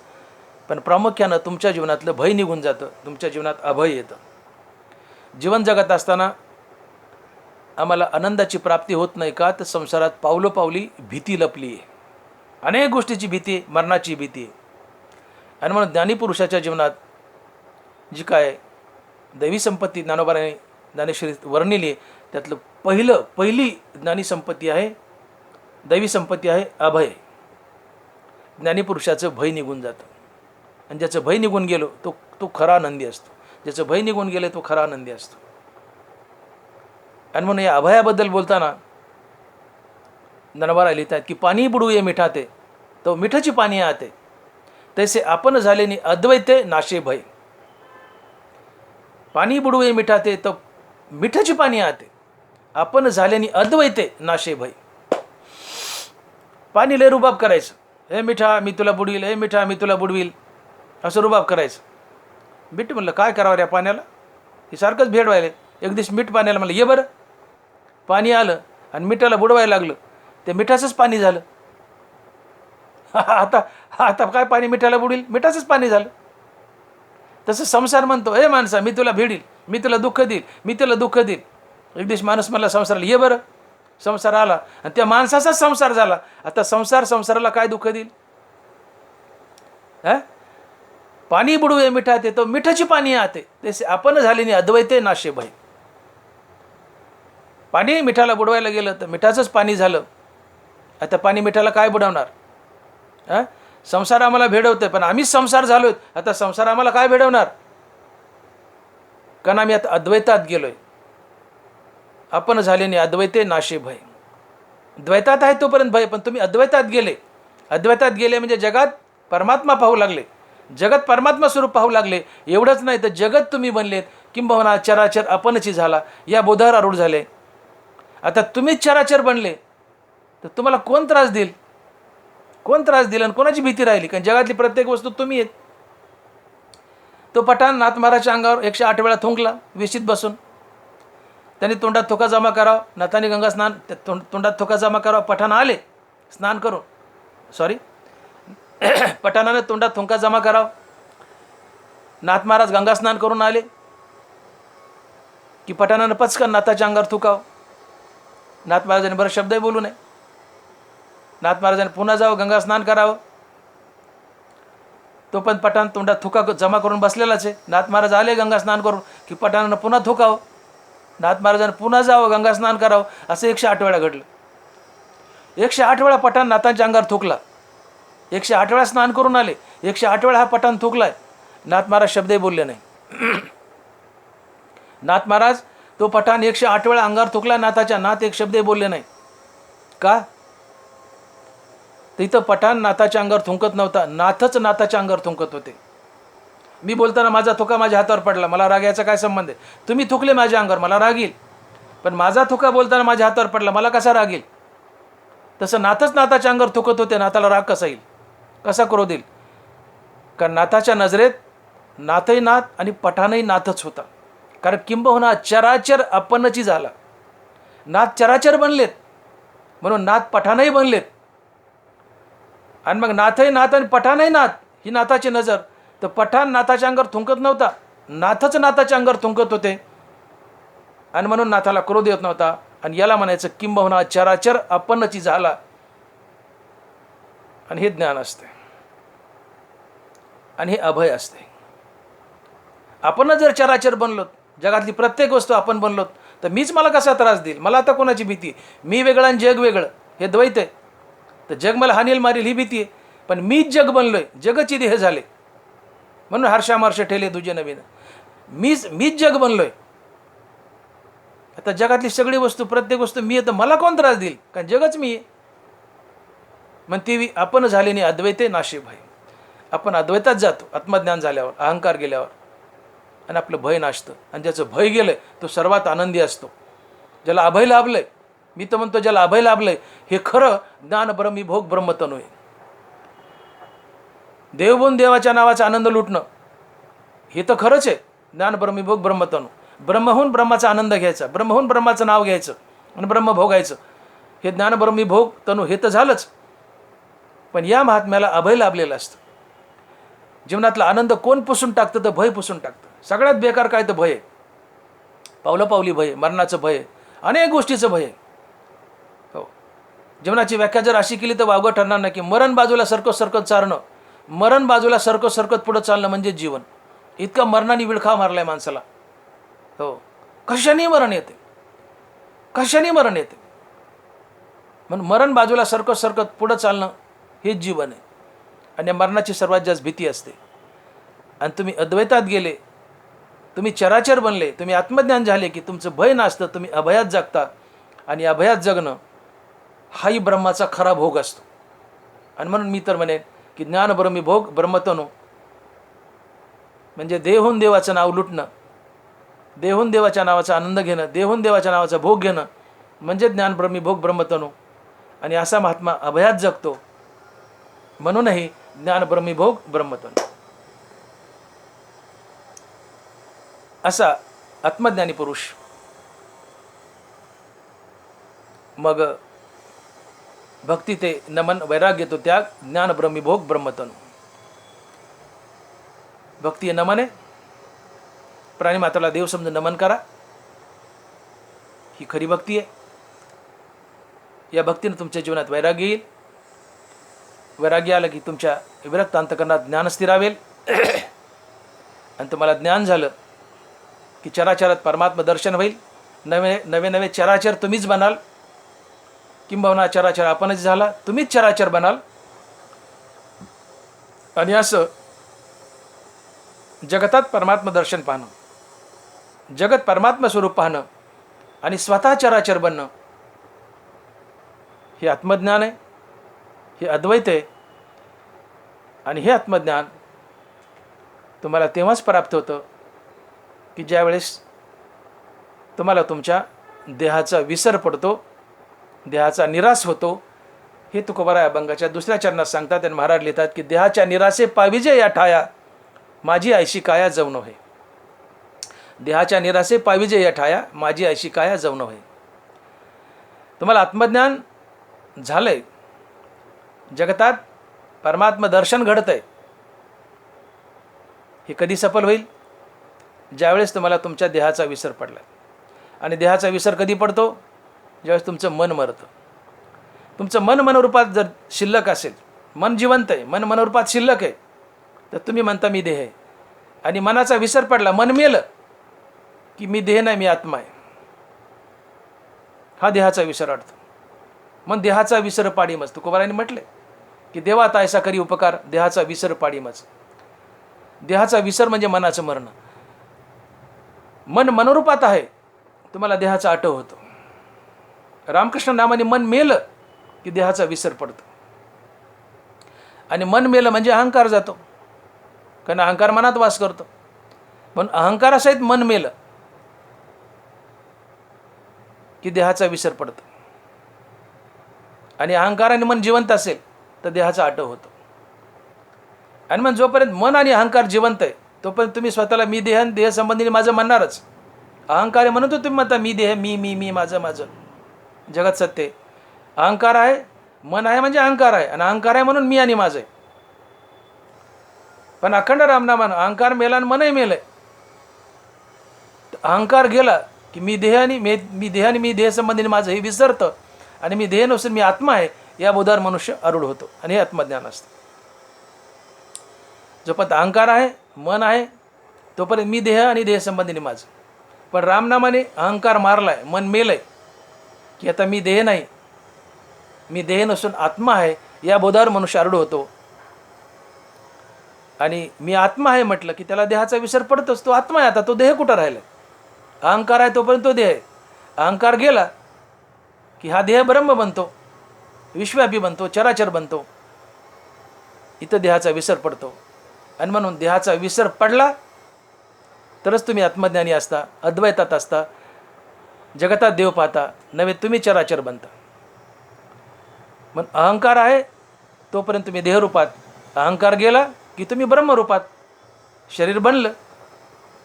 पण प्रामुख्यानं तुमच्या जीवनातलं भय निघून जातं, तुमच्या जीवनात अभय येतं. जीवन जगत असताना आम्हाला आनंदाची प्राप्ती होत नाही का, तर संसारात पावलोपावली भीती लपली आहे, अनेक गोष्टीची भीती, मरणाची भीती आहे. आणि म्हणून ज्ञानीपुरुषाच्या जीवनात जी काय दैवी संपत्ती ज्ञानोबाने ज्ञानेश्वरीत वर्णिली आहे, त्यातलं पहिली ज्ञानी संपत्ती आहे, दैवी संपत्ती आहे अभय. ज्ञानीपुरुषाचं भय निघून जातं, आणि ज्याचं भय निघून गेलो तो खरा आनंदी असतो, ज्याचं भय निघून गेलं तो खरा आनंदी असतो. आणि म्हणून या अभयाबद्दल बोलताना ज्ञानोबा लिहितात की पाणी बुडवूये मिठाते तो मिठाची पाणी आते, तैसे आपण झालेनी अद्वैते नाशे भय. पाणी बुडवूये मिठाते तो मिठाची पाणी आते, आपण झालेनी अद्वैते नाशे भय. पाणी लय रुबाब करायचं, हे मिठा मी तुला बुडवील, हे मिठा मी तुला बुडवील, असं रुबाब करायचं. मीठ म्हणलं काय करावं या पाण्याला, हे सारखंच भेट व्हायला. एक दिवस मीठ पाण्याला म्हणलं ये बरं, पाणी आलं आणि मिठाला बुडवायला लागलं, ते मिठाचंच पाणी झालं. आता आता काय पाणी मिठाला बुडील, मिठाचंच पाणी झालं. तसं संसार म्हणतो, हे माणसा मी तुला भिडील, मी तुला दुःख देईल, मी तुला दुःख देईल. एक दिवस माणूस म्हणला संसाराला ये बरं, संसार आला आणि त्या माणसाचाच संसार झाला. आता संसाराला काय दुःख देईल. पाणी बुडवूये मिठाते तो मिठाची पाणी आते, तसे आपण झालेनी अद्वैते नाशे भय. पाणी मिठाला बुडवायला गेलं तर मिठाचंच पाणी झालं. आता पाणी मिठाला काय बुडवणार. संसार आम्हाला भेडवतोय, पण आम्हीच संसार झालोय. आता संसार आम्हाला काय भेडवणार, कारण आम्ही आता अद्वैतात गेलोय. आपण झालेने अद्वैते नाशे भय. द्वैतात आहे तोपर्यंत भय, पण तुम्ही अद्वैतात गेले. अद्वैतात गेले म्हणजे जगात परमात्मा पाहू लागले, जगत परमात्मा स्वरूप पाहू लागले. एवढंच नाही तर जगत तुम्ही बनलेत, किंबहुना चराचर आपणची झाला, या बोधावर आरूढ झाले. आता तुम्हीच चराचर बनले तर तुम्हाला कोण त्रास देईल, कोण त्रास दिला आणि कोणाची भीती राहिली, कारण जगातली प्रत्येक वस्तू तुम्ही आहेत. तो पठाण नाथ महाराजच्या अंगावर 108 वेळा थुंकला विशीत बसून. त्यांनी तोंडात थोका जमा करावा, नाथाने गंगा स्नान तोंडात थोका जमा करावा. पठाण आले स्नान करून, पठाणाने तोंडात थोका जमा करावा. नाथ महाराज गंगा स्नान करून आले की पठाणाने पचकन नाथाच्या अंगावर थुकावं. नाथ महाराजांनी बरं शब्दही बोलू नये. नाथ महाराजांनी पुन्हा जावं, गंगा स्नान करावं. तो पण पठाण तोंडात थुका जमा करून बसलेलाच आहे. नाथ महाराज आले गंगा स्नान करून की पठाणानं पुन्हा थुकावं. नाथ महाराजांनी पुन्हा जावं, गंगा स्नान करावं. असं 108 वेळा घडलं. 108 वेळा पठाण नाथांच्या अंगावर थुकला. 108 वेळा स्नान करून आले, 108 वेळा हा पठाण थुकलाय. नाथ महाराज शब्दही बोलले नाही. नाथ महाराज तो पठाण 108 वेळा अंगावर थुकला नाथाच्या, नाथ एक शब्दही बोलले नाही. का, तिथं पठाण नाथाच्या अंगावर थुंकत नव्हता, नाथच नाथाच्या अंगावर थुंकत होते. मी बोलताना माझा थुका माझ्या हातावर पडला, मला राग याचा काय संबंध आहे. तुम्ही थुकले माझ्या अंगावर, मला राग येईल, पण माझा थुका बोलताना माझ्या हातावर पडला, मला कसा राग येईल. तसं नाथच नाथाच्या अंगावर थुकत होते, नाथाला राग कसा येईल, कसा क्रोध येईल. कारण नाथाच्या नजरेत नाथही नाथ आणि पठाणही नाथच होता. कारण किंबहुना चराचर आपणची झाला. नाथ चराचर बनलेत म्हणून नाथ पठाणही बनलेत. आणि मग नाथही नाथ आणि पठाणही नाथ ही नाथाची नजर. तर पठाण नाथाच्या अंगावर थुंकत नव्हता, नाथच नाथाच्या अंगावर थुंकत होते. आणि म्हणून नाथाला क्रोध येत नव्हता. आणि याला म्हणायचं किंबहुना चराचर आपणची झाला. आणि हे ज्ञान असते आणि हे अभय असते. आपण जर चराचर बनलोत, जगातली प्रत्येक वस्तू आपण बनलोत, तर मीच मला कसा त्रास देईल, मला आता कोणाची भीती. मी वेगळं आणि जग वेगळं हे द्वैत आहे. तर जग मला हानील मारील ही भीती आहे, पण मीच जग बनलोय, जगची देह झाले म्हणून हर्षामर्ष ठेले तुझे नवीन. मीच जग बनलोय. आता जगातली सगळी वस्तू प्रत्येक वस्तू मी आहे, तर मला कोण त्रास देईल, कारण जगच मी आहे. मग ती आपण झालेली अद्वैते नाशे भय. आपण अद्वैतात जातो आत्मज्ञान झाल्यावर, अहंकार गेल्यावर, आणि आपलं भय नाशतं. आणि ज्याचं भय गेलं तो सर्वात आनंदी असतो. ज्याला अभय लाभलंय, मी तर म्हणतो ज्याला अभय लाभलंय, हे खरं ज्ञान ब्रह्मीभोग ब्रह्मतनु आहे. देवबोन देवाच्या नावाचा आनंद लुटणं हे तर खरंच आहे. ज्ञान ब्रह्मीभोग ब्रह्मतनु, ब्रह्महून ब्रह्माचा आनंद घ्यायचा, ब्रह्महून ब्रह्माचं नाव घ्यायचं आणि ब्रह्म भोगायचं, हे ज्ञान ब्रह्मीभोग तनु हे तर झालंच. पण या महात्म्याला अभय लाभलेलं असतं. जीवनातला आनंद कोण पुसून टाकतं? तर भय पुसून टाकतं. सगळ्यात बेकार काय तर भय आहे. पावलं पावली भय, मरणाचं भय, अनेक गोष्टीचं भय. हो, जीवनाची व्याख्या जर अशी केली तर वावगं ठरणार नाही की मरण बाजूला सरकत सरकत चालणं, मरण बाजूला सरकत सरकत पुढं चालणं म्हणजे जीवन. इतका मरणाने विळखा मारलाय माणसाला. हो, कशाने मरण येते, कशाने मरण येते. म्हणून मरण बाजूला सरकत सरकत पुढं चालणं हेच जीवन आहे. आणि मरणाची सर्वात जास्त भीती असते. आणि तुम्ही अद्वैतात गेले, तुम्ही चराचर बनले, तुम्ही आत्मज्ञान झाले की तुमचं भय नसतं, तुम्ही अभयात जगता. आणि अभयात जगणं हाही ब्रह्माचा खरा भोग असतो. आणि म्हणून मी तर म्हणेन की ज्ञान ब्रह्मी भोग ब्रह्मतनु म्हणजे देहून देवाचं नाव लुटणं, देहून देवाच्या नावाचा आनंद घेणं, देहून देवाच्या नावाचा भोग घेणं म्हणजे ज्ञान ब्रह्मी भोग ब्रह्मतनु. आणि असा महात्मा अभयात जगतो, म्हणूनही ज्ञान ब्रह्मी भोग ब्रह्मतनु. असा आत्मज्ञानी पुरुष मग भक्ती ते नमन, वैराग्य तो त्याग, ज्ञान ब्रह्मीभोग ब्रह्मतनु. भक्ती हे नमन आहे. प्राणी मात्राला देव समजून नमन करा, ही खरी भक्ती आहे. या भक्तीने तुमच्या जीवनात वैराग्य येईल. वैराग्य आलं की तुमच्या विरक्त अंतकरणात ज्ञान स्थिरावेल. आणि तुम्हाला ज्ञान झालं की चराचरात परमात्मा दर्शन होईल. नवे नवे नवे चराचर तुम्हीच बनाल, किंबहुना चराचर आपणच झाला, तुम्हीच चराचर बनाल. आणि असं जगतात परमात्मा दर्शन पाहणं, जगत परमात्मा स्वरूप पाहणं आणि स्वतः चराचर बनणं हे आत्मज्ञान आहे, हे अद्वैत आहे. आणि हे आत्मज्ञान तुम्हाला तेव्हाच प्राप्त होतं की ज्यावेळेस तुम्हाला तुमच्या देहाचा विसर पडतो, देहाचा निराश होतो. हे तुकोबाराय अभंगाच्या दुसऱ्या चरणात सांगतात. आणि महाराज लिहितात की देहाच्या निराशे पाविजे या ठाया, माझी ऐशी काया जवण होय. देहाच्या निराशे पाविजे या ठाया, माझी ऐशी काया जवण होय. तुम्हाला आत्मज्ञान झालंय, जगतात परमात्मा दर्शन घडतंय. हे कधी सफल होईल? ज्यावेळेस तुम्हाला तुमच्या देहाचा विसर पडला. आणि देहाचा विसर कधी पडतो? ज्यावेळेस तुमचं मन मरतं. तुमचं मन मनोरूपात जर शिल्लक असेल, मन जिवंत आहे, मन मनोरूपात शिल्लक आहे, तर तुम्ही म्हणता मी देह आहे. आणि मनाचा विसर पडला, मन मेलं की मी देह नाही, मी आत्मा आहे. हा देहाचा विसर अडतो. मग देहाचा विसर पाडीमच. तुकोबारायांनी म्हटले की देवा तायसा करी उपकार, देहाचा विसर पाडीमच. देहाचा विसर म्हणजे मनाचं मरण. मन मनोरूपात आहे, तुम्हाला देहाचा आठव होतो. रामकृष्ण नामाने मन मेलं की देहाचा विसर पडतो. आणि मन मेलं म्हणजे अहंकार जातो, कारण अहंकार मनात वास करतो. पण अहंकारासहित मन मेलं की देहाचा विसर पडतो. आणि अहंकाराने मन जिवंत असेल तर देहाचा आठव होतो. आणि मग जोपर्यंत मन आणि अहंकार जिवंत आहे तोपर्यंत तुम्ही स्वतःला मी देह, देह संबंधीने माझं म्हणणारच. अहंकार आहे म्हणून तो तुम्ही म्हणता मी देह, मी मी मी माझं माझं. जगत सत्य आहे. अहंकार आहे, मन आहे म्हणजे अहंकार आहे, आणि अहंकार आहे म्हणून मी आणि माझं आहे. पण अखंड रामनामानं अहंकार मेला आणि मनही मेलंय. अहंकार गेला की मी देह आणि मी देह संबंधीने माझं हे विसरतं. आणि मी देह नसून मी आत्मा आहे या बोधावर मनुष्य आरूढ होतो. आणि हे आत्मज्ञान असतं. जोपर्यंत अहंकार आहे, मन आहे, तोपर्यंत मी देह आणि देह संबंधीने माझं. पण रामनामाने अहंकार मारलाय, मन मेलंय की आता मी देह नाही, मी देह नसून आत्मा आहे या बोधावर मनुष्य आरूढ होतो. आणि मी आत्मा आहे म्हटलं की त्याला देहाचा विसर पडतोच. तो आत्मा आहे, आता तो देह कुठं राहिला? अहंकार आहे तोपर्यंत तो देह आहे. अहंकार गेला की हा देह ब्रह्म बनतो. विश्वव्यापी बनतो, चराचर बनतो. इथं देहाचा विसर पडतो. आणि म्हणून देहाचा विसर पडला तरच तुम्ही आत्मज्ञानी असता, अद्वैतात असता, जगतात देव पाहता, नव्हे तुम्ही चराचर बनता. मग अहंकार आहे तोपर्यंत तुम्ही देहरूपात, अहंकार गेला की तुम्ही ब्रह्मरूपात. शरीर बनलं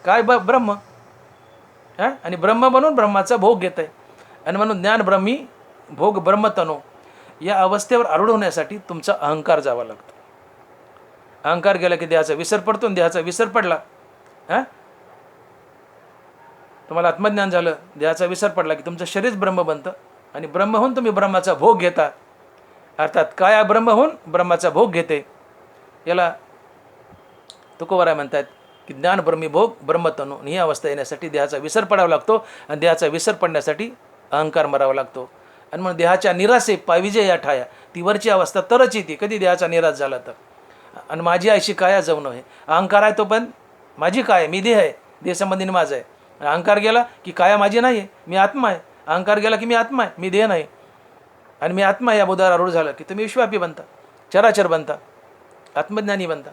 काय ब्रह्म, आणि ब्रह्म बनून ब्रह्माचा भोग घेत आहे. आणि म्हणून ज्ञान ब्रह्मी भोग ब्रह्मतनो या अवस्थेवर आरूढ होण्यासाठी तुमचा अहंकार जावा लागतो. अहंकार गेला की देहाचा विसर पडतो. देहाचा विसर पडला, तुम्हाला आत्मज्ञान झालं, देहाचा विसर पडला की तुमचं शरीर ब्रह्म बनतं. आणि ब्रह्म होऊन तुम्ही ब्रह्माचा भोग घेता. अर्थात काया ब्रह्म होऊन ब्रह्माचा भोग घेते. याला तुकोबाराय म्हणतात की ज्ञान ब्रह्मी भोग ब्रह्मतनु. ही अवस्था येण्यासाठी देहाचा विसर पडावा लागतो. आणि देहाचा विसर पडण्यासाठी अहंकार मरावा लागतो. आणि मग देहाच्या निरासे पाविजे या ठाया, ती वरची अवस्था तरच येते कधी देहाचा निराश झाला तर. आणि माझी आयशी काया जाऊन आहे. अहंकार आहे तो पण माझी काय, मी देह आहे, देहसंबंधीने माझं आहे. अहंकार गेला की काया माझी नाही आहे, मी आत्मा आहे. अहंकार गेला की मी आत्मा आहे, मी देह नाही. आणि मी आत्मा या बोधावर आरूढ झालं की तुम्ही विश्वव्यापी बनता, चराचर बनता, आत्मज्ञानी बनता.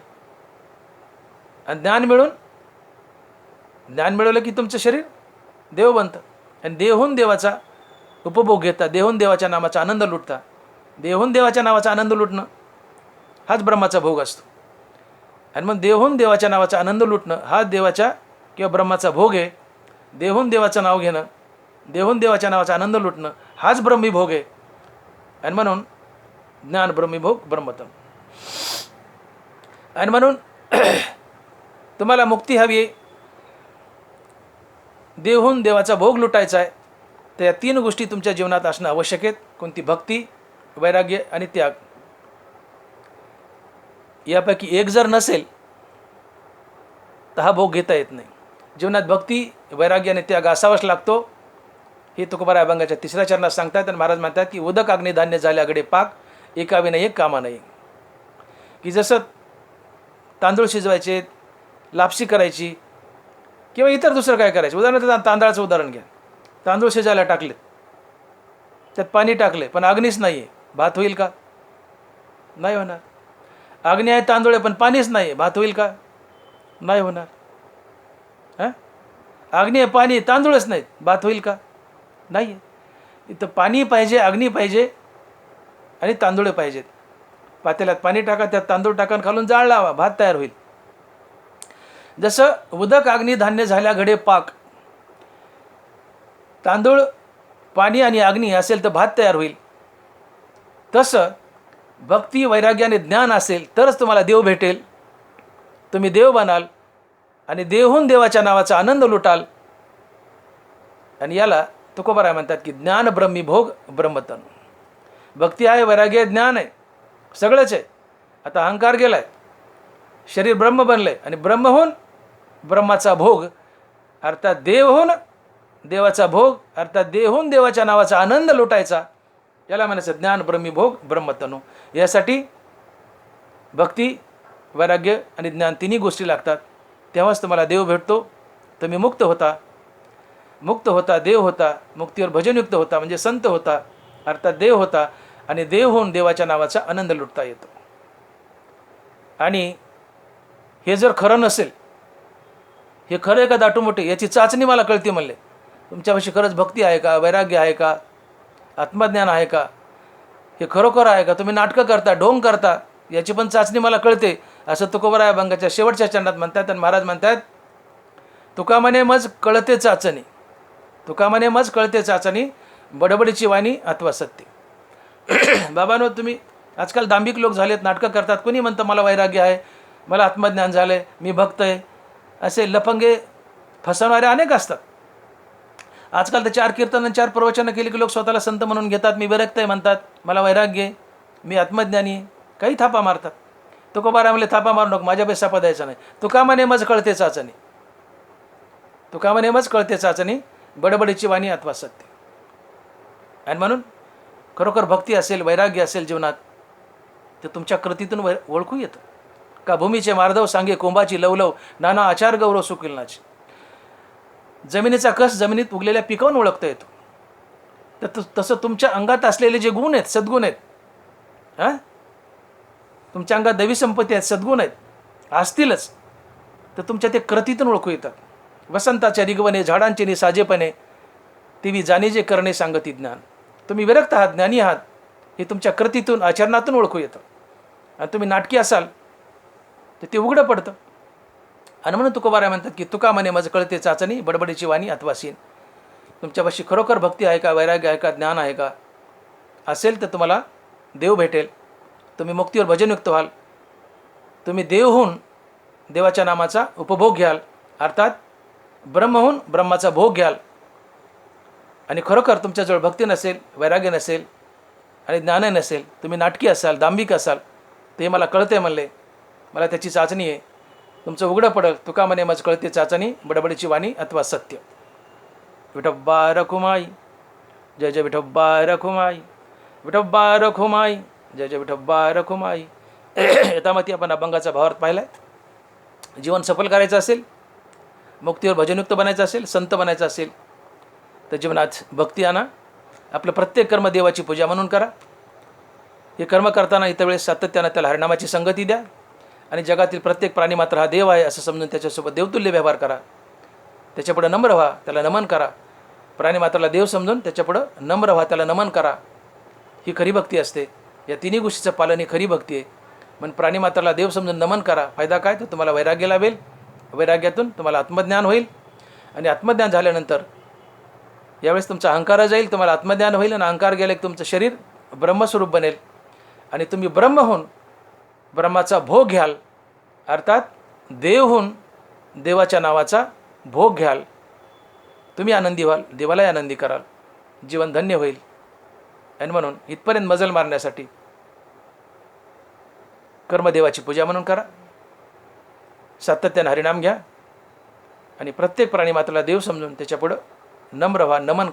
आणि ज्ञान मिळवलं की तुमचं शरीर देव बनतं. आणि देहून देवाचा उपभोग घेता, देहून देवाच्या नामाचा आनंद लुटता. देहून देवाच्या नावाचा आनंद लुटणं हाच ब्रह्माचा भोग असतो. आणि मग देहून देवाच्या नावाचा आनंद लुटणं हा देवाच्या किंवा ब्रह्माचा भोग आहे. देहून देवाचं नाव घेणं, देहून देवाच्या नावाचा आनंद लुटणं हाच ब्रह्मी भोग आहे. आणि म्हणून ज्ञान ब्रह्मी भोग ब्रह्मतम. आणि म्हणून तुम्हाला मुक्ती हवी आहे, देहून देवाचा भोग लुटायचा आहे, तर या 3 गोष्टी तुमच्या जीवनात असणं आवश्यक आहेत. कोणती? भक्ती, वैराग्य आणि त्याग. यापैकी एक जर नसेल तर हा भोग घेता येत नाही. जीवनात भक्ती, वैराग्य आणि त्याग असावाच लागतो. हे तुकोबाराय अभंगाच्या 3ऱ्या चरणात सांगतात. आणि महाराज म्हणतात की उदक अग्नी धान्य झाले आगडे पाक, एका विना एक कामा नाही. की जसं तांदूळ शिजवायचे, लापशी करायची किंवा इतर दुसरं काय करायचं. उदाहरणार्थ तांदळाचं उदाहरण घ्या. तांदूळ शिजायला टाकले, त्यात पाणी टाकले पण अग्नीच नाही आहे, भात होईल का? नाही होणार. अग्नी आहे, तांदूळ आहे, पण पाणीच नाही आहे, भात होईल का? नाही होणार. अग्नी आहे, पाणी, तांदूळच नाहीत, भात होईल का? नाही आहे. इथं पाणी पाहिजे, अग्नी पाहिजे आणि तांदूळ पाहिजेत. पातेल्यात पाणी टाका, त्यात तांदूळ टाका, खालून जाळ लावा, भात तयार होईल. जसं उदक अग्नी धान्य झाल्या घडे पाक, तांदूळ, पाणी आणि अग्नी असेल तर भात तयार होईल. तसं भक्ती, वैराग्य आणि ज्ञान असेल तरच तुम्हाला देव भेटेल. तुम्ही देव बनाल आणि देवहून देवाच्या नावाचा आनंद लुटाल. आणि याला तुकोबाराय म्हणतात की ज्ञान ब्रह्मी भोग ब्रह्मतन. भक्ती आहे, वैराग्य आहे, ज्ञान आहे, सगळंच आहे. आता अहंकार गेलाय, शरीर ब्रह्म बनलंय आणि ब्रह्म होऊन ब्रह्माचा भोग अर्थात देव होऊन देवाचा भोग अर्थात देहून देवाच्या नावाचा आनंद लुटायचा. याला म्हणायचं ज्ञान ब्रह्मी भोग ब्रह्मतनु. यासाठी भक्ती, वैराग्य आणि ज्ञान 3 गोष्टी लागतात. तेव्हाच तुम्हाला देव भेटतो. तुम्ही मुक्त होता, मुक्त होता, देव होता, मुक्तीवर भजनयुक्त होता म्हणजे संत होता, अर्थात देव होता. आणि देव होऊन देवाच्या नावाचा आनंद लुटता येतो. आणि हे जर खरं नसेल, हे खरं आहे का दाटू मोठे, याची चाचणी मला कळते म्हणले. तुमच्यापाशी खरंच भक्ती आहे का, वैराग्य आहे का, आत्मज्ञान आहे का, हे खरोखर आहे का, तुम्ही नाटकं करता, ढोंग करता, याची पण चाचणी मला कळते, असं तुकोबाराय अभंगाच्या शेवटच्या चरणात म्हणतात. आणि महाराज म्हणतात तुका म्हणे मज कळते चाचणी, तुका म्हणे मज कळते चाचणी, बडबडीची वाणी अथवा सत्य. बाबांनो, तुम्ही आजकाल दांभिक लोक झालेत, नाटकं करतात. कोणी म्हणतं मला वैराग्य आहे, मला आत्मज्ञान झालं आहे, मी भक्त आहे. असे लफंगे फसवणारे अनेक असतात. आजकाल तर 4 कीर्तन आणि 4 प्रवचनं केली की लोक स्वतःला संत म्हणून घेतात. मी विरक्त आहे म्हणतात, मला वैराग्य आहे, मी आत्मज्ञानी आहे, काही थापा मारतात. तुकोबाराय म्हणले थापा मारू नको, माझ्या बेसापा द्यायचा नाही. तुका म्हणे मज कळते चाचणी, तुका म्हणे मज कळते चाचणी, बडबडीची वाणी अथवा सत्य. आणि म्हणून खरोखर भक्ती असेल, वैराग्य असेल जीवनात, तर तुमच्या कृतीतून ओळखू येतं. का भूमीचे मार्दव सांगे कोंबाची लवलव, नाना आचार गौरव सुकिलनाची. जमिनीचा कस जमिनीत उगलेल्या पिकावून ओळखता येतो. तर तसं तुमच्या अंगात असलेले जे गुण आहेत, सद्गुण आहेत, हां, तुमच्या अंगात दैवी संपत्ती आहेत, सद्गुण आहेत, असतीलच, तर तुमच्या ते कृतीतून ओळखू येतात. वसंताच्या रिगवणे झाडांचे नि साजेपणे, तेवी जाणे जे करणे सांगती ज्ञान. तुम्ही विरक्त आहात, ज्ञानी आहात, हे तुमच्या कृतीतून आचरणातून ओळखू येतं. आणि तुम्ही नाटकी असाल तर ते उघडं पडतं. आणि म्हणून तुकोबाराय म्हणतात की तुका म्हणे मज कळते चाचणी, बडबडीची वाणी अथवा सीन. तुमच्यापाशी खरोखर भक्ती आहे का, वैराग्य आहे का, ज्ञान आहे का, असेल तर तुम्हाला देव भेटेल, तुम्ही मुक्तीवर भजनयुक्त व्हाल, तुम्ही देव होऊन देवाच्या नामाचा उपभोग घ्याल, अर्थात ब्रह्म होऊन ब्रह्माचा भोग घ्याल. आणि खरोखर तुमच्याजवळ भक्ती नसेल, वैराग्य नसेल आणि ज्ञान नसेल, तुम्ही नाटकी असाल, दांभिक असाल, ते मला कळते म्हणले, मला त्याची चाचणी आहे, तुमचं उघडं पडेल. तुका म्हणे मज कळते चाचणी, बडबडीची वाणी अथवा सत्य. विठोबा रखुमाई, जय जय विठोबा रखुमाई, विठोबा रखुमाई, जय जय विठोबा रखुमाई. यथामती आपण अभंगाचा भावार्थ पाहिला आहे. जीवन सफल करायचं असेल, मुक्तीवर भजनयुक्त बनायचं असेल, संत बनायचं असेल, तर जीवनात भक्ती आणा. आपलं प्रत्येक कर्म देवाची पूजा म्हणून करा. हे कर्म करताना इतर वेळेस सातत्यानं त्याला हरिनामाची संगती द्या. आणि जगातील प्रत्येक प्राणी मात्र हा देव आहे असं समजून त्याच्यासोबत देवतुल्य व्यवहार करा. त्याच्यापुढं नम्र व्हा, त्याला नमन करा. प्राणी मात्राला देव समजून त्याच्यापुढं नम्र व्हा, त्याला नमन करा. ही खरी भक्ती असते. या तिन्ही गोष्टीचं पालन ही खरी भक्ती आहे. म्हणून प्राणी मात्राला देव समजून नमन करा. फायदा काय, तर तुम्हाला वैराग्य लाभेल, वैराग्यातून तुम्हाला आत्मज्ञान होईल. आणि आत्मज्ञान झाल्यानंतर यावेळेस तुमचा अहंकार जाईल, तुम्हाला आत्मज्ञान होईल. आणि अहंकार गेला की तुमचं शरीर ब्रह्मस्वरूप बनेल आणि तुम्ही ब्रह्म होऊन ब्रह्माचा भोग घ्याल, अर्थात देव होऊन देवाच्या नावाचा भोग घ्याल. तुम्ही आनंदी व्हाल, देवालाही आनंदी कराल, जीवन धन्य होईल. आणि म्हणून इथपर्यंत मजल मारण्यासाठी कर्मदेवाची पूजा म्हणून करा, सातत्याने हरिनाम घ्या आणि प्रत्येक प्राणी मात्राला देव समजून त्याच्यापुढं नम्र व्हा, नमन